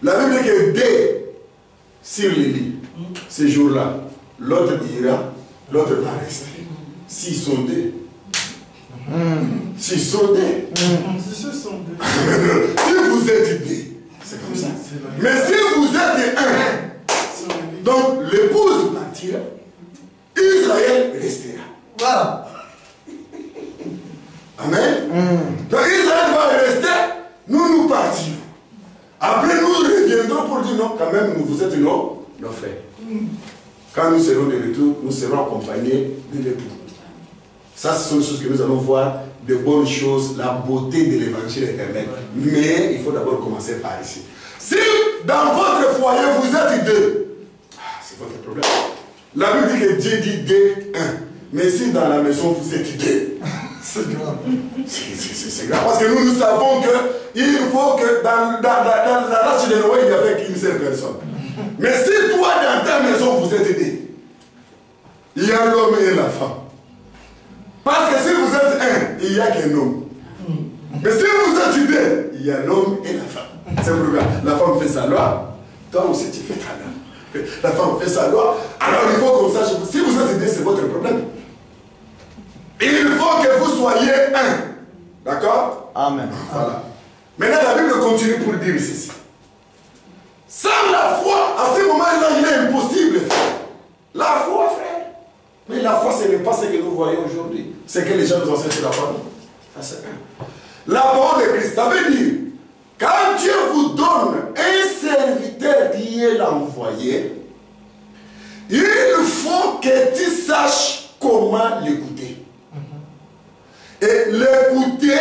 La Bible dit que dès sur les lits, ces jours-là, l'autre ira, l'autre va rester. S'ils sont deux. S'ils sont deux. Si vous êtes deux, c'est comme ça. Mais si vous êtes un, donc l'épouse partira, Israël restera. Voilà. Amen. Donc Israël va rester, nous partirons. Après nous reviendrons pour dire non, quand même, vous êtes nos frères. Quand nous serons de retour, nous serons accompagnés de l'époux. Ça, ce sont des choses que nous allons voir, de bonnes choses, la beauté de l'évangile éternel. Mais il faut d'abord commencer par ici. Si dans votre foyer vous êtes deux, c'est votre problème. La Bible dit que Dieu dit deux, un. Mais si dans la maison vous êtes deux, c'est grave. C'est grave. Parce que nous savons qu'il faut que dans l'arche de Noé, il n'y avait qu'une seule personne. Mais si toi, dans ta maison, vous êtes deux, il y a l'homme et la femme. Parce que si vous êtes un, il n'y a qu'un homme. Mais si vous êtes deux, il y a l'homme et la femme. C'est pourquoi la femme fait sa loi, toi aussi tu fais ta loi. La femme fait sa loi, alors il faut qu'on sache, si vous êtes deux, c'est votre problème. Il faut que vous soyez un. D'accord? Amen. Voilà. Maintenant, la Bible continue pour dire ceci. Sans la foi, à ce moment-là, il est impossible, frère. La foi, frère. Mais la foi, ce n'est pas ce que nous voyons aujourd'hui. C'est que les gens nous enseignent sur la foi. Ça, c'est un. La parole de Christ, ça veut dire, quand Dieu vous donne un serviteur qui est l'envoyé, il faut que tu saches comment l'écouter. Et l'écouter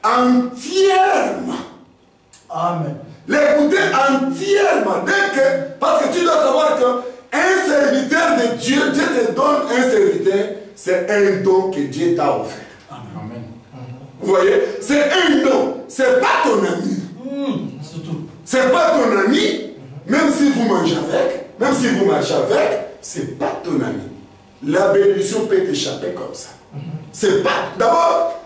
entièrement. Amen. L'écouter entièrement. Parce que tu dois savoir qu'un serviteur de Dieu, Dieu te donne un serviteur, c'est un don que Dieu t'a offert. Amen. Vous voyez? C'est un don. C'est pas ton ami. Surtout. C'est pas ton ami, même si vous mangez avec, même si vous marchez avec, c'est pas ton ami. La bénédiction peut t'échapper comme ça. C'est pas. D'abord,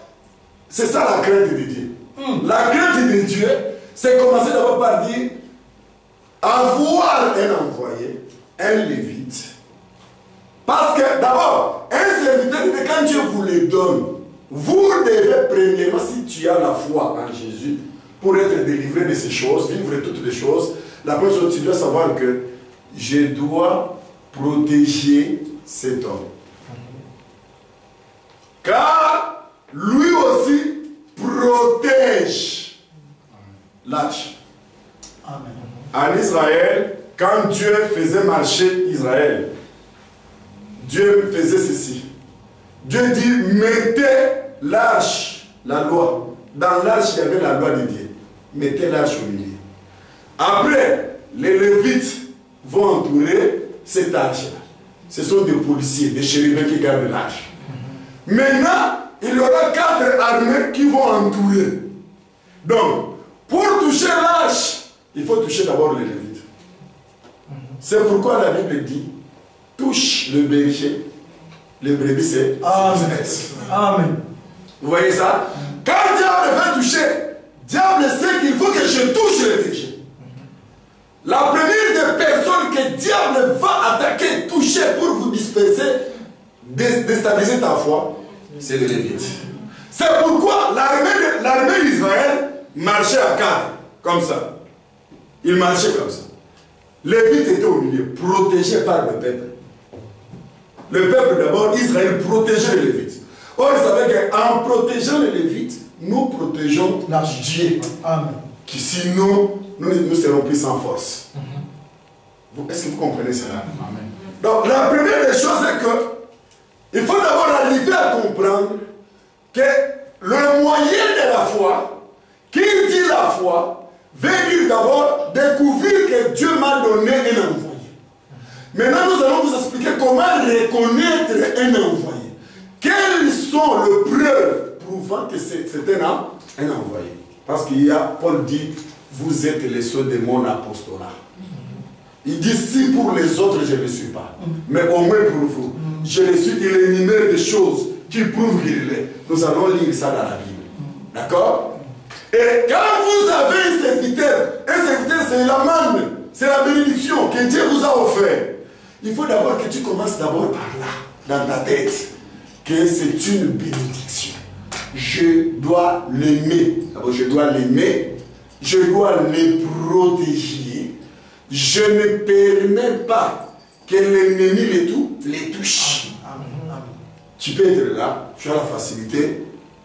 c'est ça la crainte de Dieu. La crainte de Dieu, c'est commencer d'abord par dire avoir un envoyé, un lévite. Parce que d'abord, un serviteur, quand Dieu vous le donne, vous devez premièrement, si tu as la foi en Jésus, pour être délivré de ces choses, vivre toutes les choses, la première chose, tu dois savoir que je dois protéger cet homme. Car lui aussi protège l'arche. En Israël, quand Dieu faisait marcher Israël, Dieu faisait ceci. Dieu dit, mettez l'arche, la loi. Dans l'arche, il y avait la loi de Dieu. Mettez l'arche au milieu. Après, les Lévites vont entourer cette arche-là. Ce sont des policiers, des chérubins qui gardent l'arche. Maintenant, il y aura 4 armées qui vont entourer. Donc, pour toucher l'arche, il faut toucher d'abord les Lévites. C'est pourquoi la Bible dit, touche le berger, le brebis c'est Amen. Vous voyez ça? Quand diable veut toucher, diable sait qu'il faut que je touche le berger. La première des personnes que diable va attaquer, toucher pour vous disperser, déstabiliser ta foi, c'est le Lévite. C'est pourquoi l'armée d'Israël marchait à 4, comme ça. Il marchait comme ça. Lévite était au milieu, protégé par le peuple. Le peuple d'abord, Israël protégeait les Lévites. Or, il savait qu'en protégeant les Lévites, nous protégeons Dieu. Amen. Qui sinon, nous serons pris sans force. Est-ce que vous comprenez cela? Amen. Donc, la première des choses est que il faut d'abord arriver à comprendre que le moyen de la foi, qui dit la foi, veut dire d'abord découvrir que Dieu m'a donné un envoyé. Maintenant, nous allons vous expliquer comment reconnaître un envoyé. Quelles sont les preuves prouvant que c'est un envoyé? Parce qu'il y a, Paul dit, vous êtes les sceaux de mon apostolat. Il dit, si pour les autres je ne le suis pas, mais au moins pour vous, je le suis. Il énumère des choses qui prouvent qu'il l'est. Nous allons lire ça dans la Bible. D'accord? Et quand vous avez un serviteur c'est la manne, c'est la bénédiction que Dieu vous a offert. Il faut d'abord que tu commences d'abord par là, dans ta tête, que c'est une bénédiction. Je dois l'aimer. D'abord, je dois l'aimer. Je dois le protéger. Je ne permets pas que l'ennemi les touche. Tu peux être là, tu as la facilité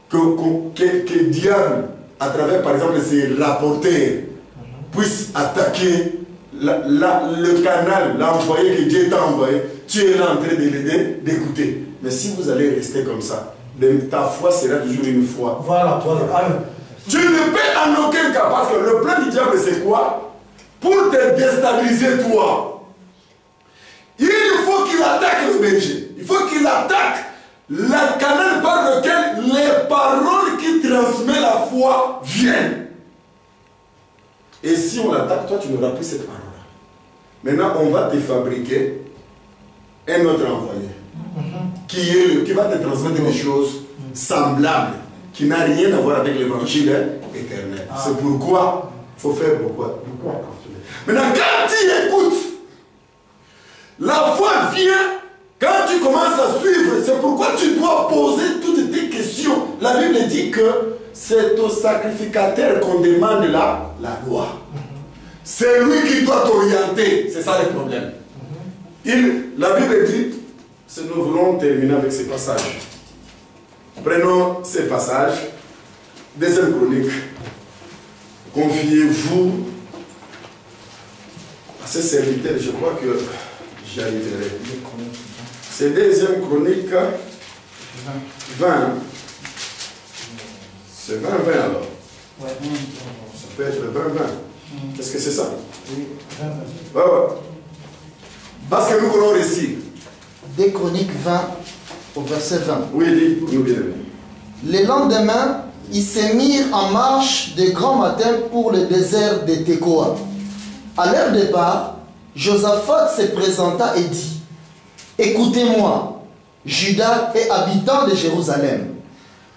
que diable, à travers par exemple ses rapporteurs, puisse attaquer le canal, l'envoyé que Dieu t'a envoyé. Tu es là en train de l'aider, d'écouter. Mais si vous allez rester comme ça, ta foi sera toujours une foi. Voilà, voilà. Tu ne peux en aucun cas, parce que le plan du diable c'est quoi? Pour te déstabiliser toi. Il faut qu'il attaque le berger. Il faut qu'il attaque le canal par lequel les paroles qui transmettent la foi viennent. Et si on l'attaque, toi tu n'auras plus cette parole. Maintenant, on va te fabriquer un autre envoyé qui va te transmettre des choses semblables, qui n'a rien à voir avec l'évangile éternel. C'est pourquoi il faut faire beaucoup attention. Maintenant, quand tu écoutes, la foi vient quand tu commences à suivre. C'est pourquoi tu dois poser toutes tes questions. La Bible dit que c'est au sacrificateur qu'on demande la loi. C'est lui qui doit t'orienter. C'est ça le problème. La Bible dit, nous voulons terminer avec ces passages. Prenons ces passages. Deuxième Chronique. Confiez-vous à ces serviteurs. Je crois que j'y arriverai. C'est deuxième Chronique 20. C'est 20-20 alors. Ça peut être 20-20. Est-ce que c'est ça? Oui, 20. Ouais. Parce que nous voulons réussir. Des Chroniques 20 au verset 20. Oui, dis, nous bien aimés. Le lendemain, ils se mirent en marche de grand matin pour le désert de Tekoa. À leur départ, Josaphat se présenta et dit: écoutez-moi, Juda et habitants de Jérusalem,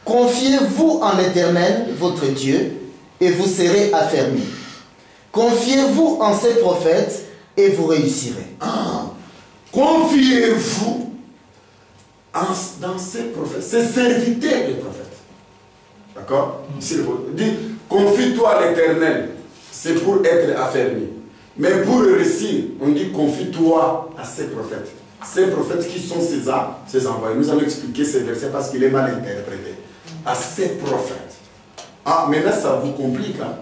confiez-vous en l'Éternel, votre Dieu, et vous serez affermis. Confiez-vous en ses prophètes et vous réussirez. Confiez-vous dans ces prophètes, ces serviteurs des prophètes. D'accord? Dit, confie-toi à l'Éternel, c'est pour être affermi. Mais pour réussir, on dit confie-toi à ces prophètes. Ces prophètes qui sont ces envoyés. Nous allons expliquer ces versets parce qu'il est mal interprété. À ces prophètes. Ah, maintenant ça vous complique. Hein?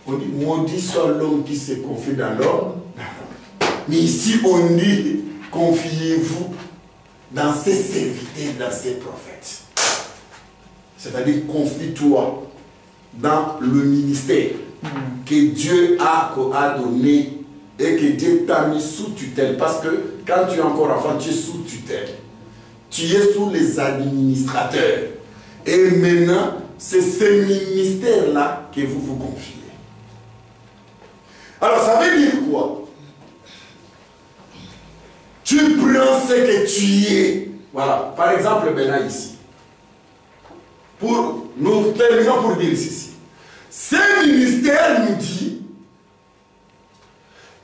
On dit maudit soit l'homme qui se confie dans l'homme. Mais ici on dit confiez-vous dans ces serviteurs, dans ces prophètes. C'est-à-dire confie-toi dans le ministère que Dieu a donné et que Dieu t'a mis sous tutelle. Parce que quand tu es encore enfant, tu es sous tutelle. Tu es sous les administrateurs. Et maintenant, c'est ce ministère-là que vous vous confiez. Alors, ça veut dire quoi? Tu prends ce que tu es. Voilà. Par exemple, maintenant ici. Nous terminons pour dire ceci. Ce ministère nous dit,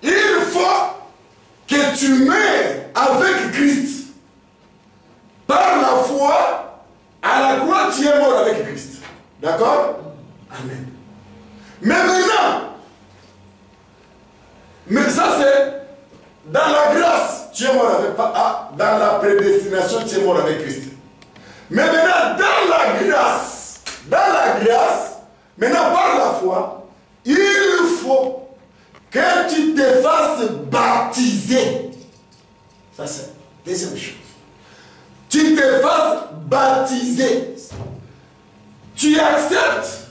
il faut que tu meurs avec Christ. Par la foi, à la croix, tu es mort avec Christ. D'accord? Amen. Mais maintenant, mais ça c'est dans la grâce, tu es mort avec, dans la prédestination, tu es mort avec Christ. Mais maintenant, dans la grâce, maintenant par la foi, il faut que tu te fasses baptiser. Ça c'est la deuxième chose. Tu te fasses baptiser. Tu acceptes,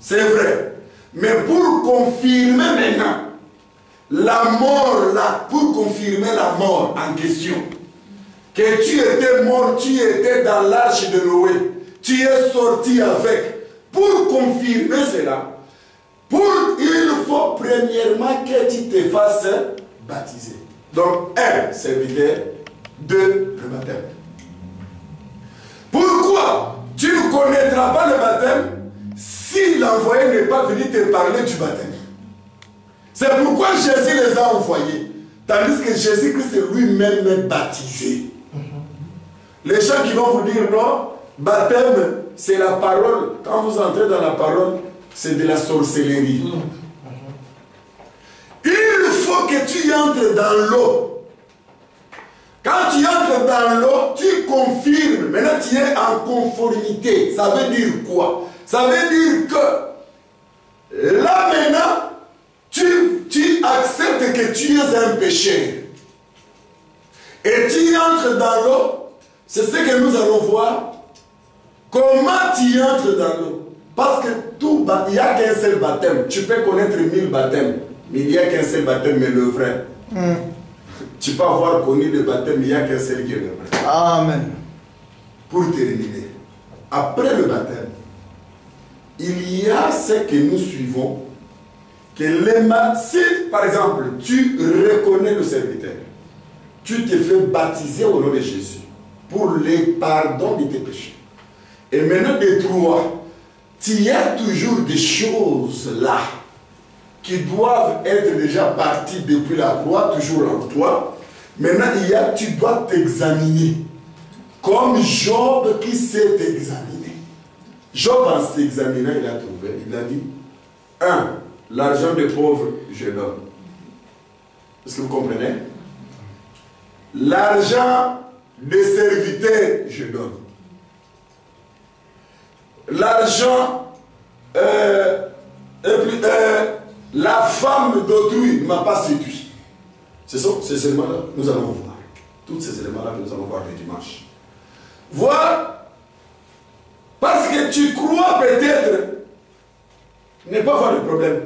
c'est vrai. Mais pour confirmer maintenant la mort là, pour confirmer la mort en question, que tu étais mort, tu étais dans l'arche de Noé, tu es sorti avec, pour confirmer cela, il faut premièrement que tu te fasses baptiser. Donc, un, serviteur, deux, le baptême. Pourquoi tu ne connaîtras pas le baptême si l'envoyé n'est pas venu te parler du baptême? C'est pourquoi Jésus les a envoyés, tandis que Jésus-Christ lui-même est baptisé. Les gens qui vont vous dire non, baptême, c'est la parole. Quand vous entrez dans la parole, c'est de la sorcellerie. Il faut que tu entres dans l'eau. Quand tu entres dans l'eau, tu confirmes. Maintenant, tu es en conformité. Ça veut dire quoi? Ça veut dire que là maintenant, tu acceptes que tu es un pécheur. Et tu entres dans l'eau. C'est ce que nous allons voir. Comment tu entres dans l'eau? Parce que il n'y a qu'un seul baptême. Tu peux connaître 1000 baptêmes, mais il n'y a qu'un seul baptême, mais le vrai. Tu peux avoir connu le baptême, mais il n'y a qu'un seul qui est le vrai. Amen. Pour terminer, après le baptême, il y a ce que nous suivons. Que si, par exemple, tu reconnais le serviteur, tu te fais baptiser au nom de Jésus pour le pardon de tes péchés. Et maintenant, de toi, il y a toujours des choses là qui doivent être déjà parties depuis la croix, toujours en toi. Maintenant, tu dois t'examiner. Comme Job qui s'est examiné. Job, en s'examinant, il a trouvé, il a dit, 1, l'argent des pauvres, je donne. Est-ce que vous comprenez? L'argent des serviteurs, je donne. L'argent, la femme d'autrui ne m'a pas séduit. Ce sont ces éléments-là que nous allons voir. Tous ces éléments-là que nous allons voir le dimanche. Voir, parce que tu crois peut-être ne pas avoir de problème.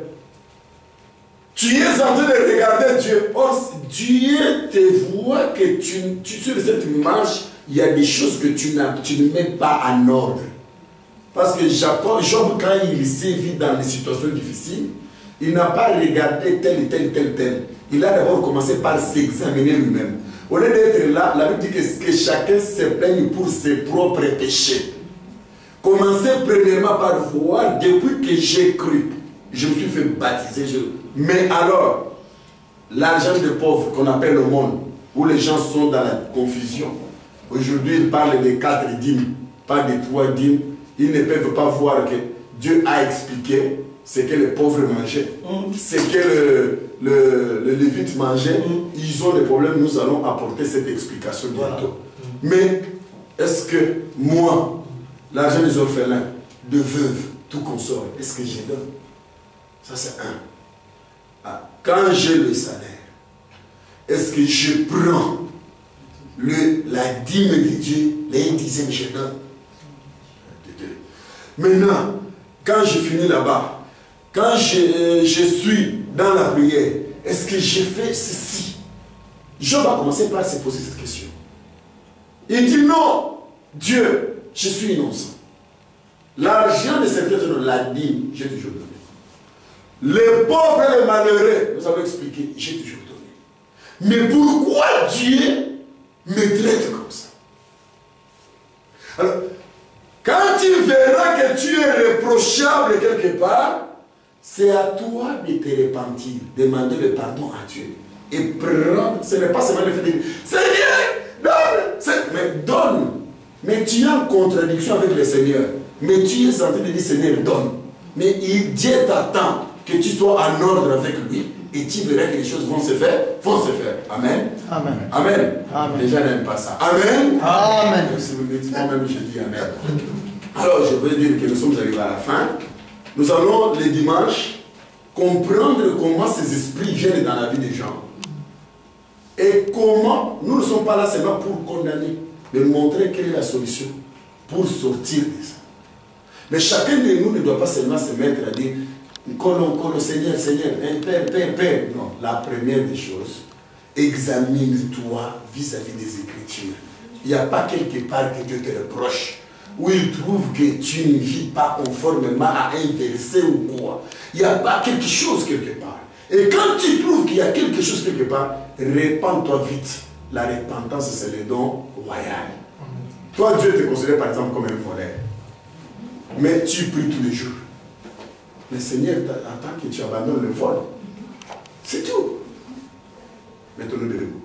Tu es en train de regarder Dieu. Or, Dieu te voit que sur cette marche, il y a des choses que tu ne mets pas en ordre. Parce que Job, quand il s'est vu dans des situations difficiles, il n'a pas regardé tel et tel et tel et tel. Il a d'abord commencé par s'examiner lui-même. Au lieu d'être là, la Bible dit que chacun se plaigne pour ses propres péchés. Commencez premièrement par voir, depuis que j'ai cru, je me suis fait baptiser. Mais alors, l'argent des pauvres qu'on appelle le monde, où les gens sont dans la confusion. Aujourd'hui, ils parlent des 4 dîmes, pas des 3 dîmes. Ils ne peuvent pas voir que Dieu a expliqué ce que les pauvres mangeaient, ce que le lévite mangeait. Ils ont des problèmes, nous allons apporter cette explication bientôt. Mais est-ce que moi, l'argent des orphelins, de veuves, tout consort, est-ce que je donne? Ça c'est un. Quand j'ai le salaire, est-ce que je prends la dîme de Dieu, les 10e je donne? Maintenant, quand je finis là-bas, quand je suis dans la prière, est-ce que j'ai fait ceci? Job a commencé par se poser cette question. Il dit non, Dieu, je suis innocent. L'argent de serviteur de la dîme, j'ai toujours donné. Les pauvres et les malheureux, nous avons expliqué, j'ai toujours donné. Mais pourquoi Dieu me traite comme ça? Alors, quand tu verras que tu es reprochable quelque part, c'est à toi de te repentir, demander le pardon à Dieu. Et prendre, ce n'est pas seulement le fait de dire, Seigneur, donne, mais donne. Mais tu es en contradiction avec le Seigneur. Mais tu es en train de dire, Seigneur, donne. Mais Dieu t'attend que tu sois en ordre avec lui et tu verras que les choses vont se faire. Amen. Amen. Amen. Amen. Les gens n'aiment pas ça. Amen. Amen. Si vous me dites moi-même, je dis Amen. Alors, je veux dire que nous sommes arrivés à la fin. Nous allons, les dimanches, comprendre comment ces esprits viennent dans la vie des gens. Et comment, nous ne sommes pas là seulement pour condamner, mais montrer quelle est la solution pour sortir de ça. Mais chacun de nous ne doit pas seulement se mettre à dire Seigneur, Seigneur, Père. Non, la première des choses, examine-toi vis-à-vis des Écritures. Il n'y a pas quelque part que Dieu te reproche, où il trouve que tu ne vis pas conformément à un verset ou quoi. Il n'y a pas quelque chose quelque part. Et quand tu trouves qu'il y a quelque chose quelque part, répands-toi vite. La repentance, c'est le don royal. Toi, Dieu te considère par exemple comme un voleur. Mais tu pries tous les jours. Mais Seigneur, attends que tu abandonnes le vol. C'est tout. Mettons-nous debout.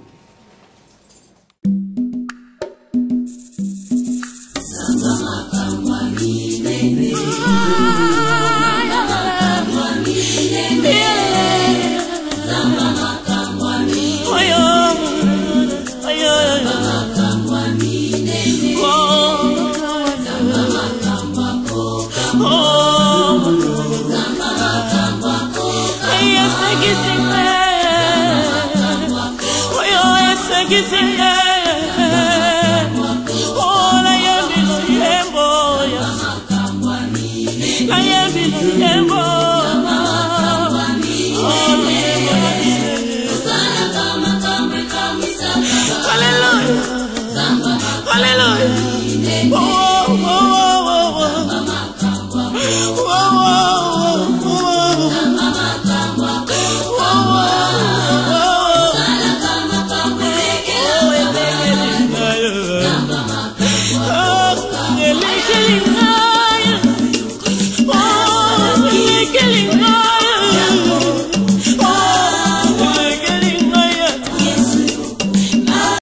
Hallelujah.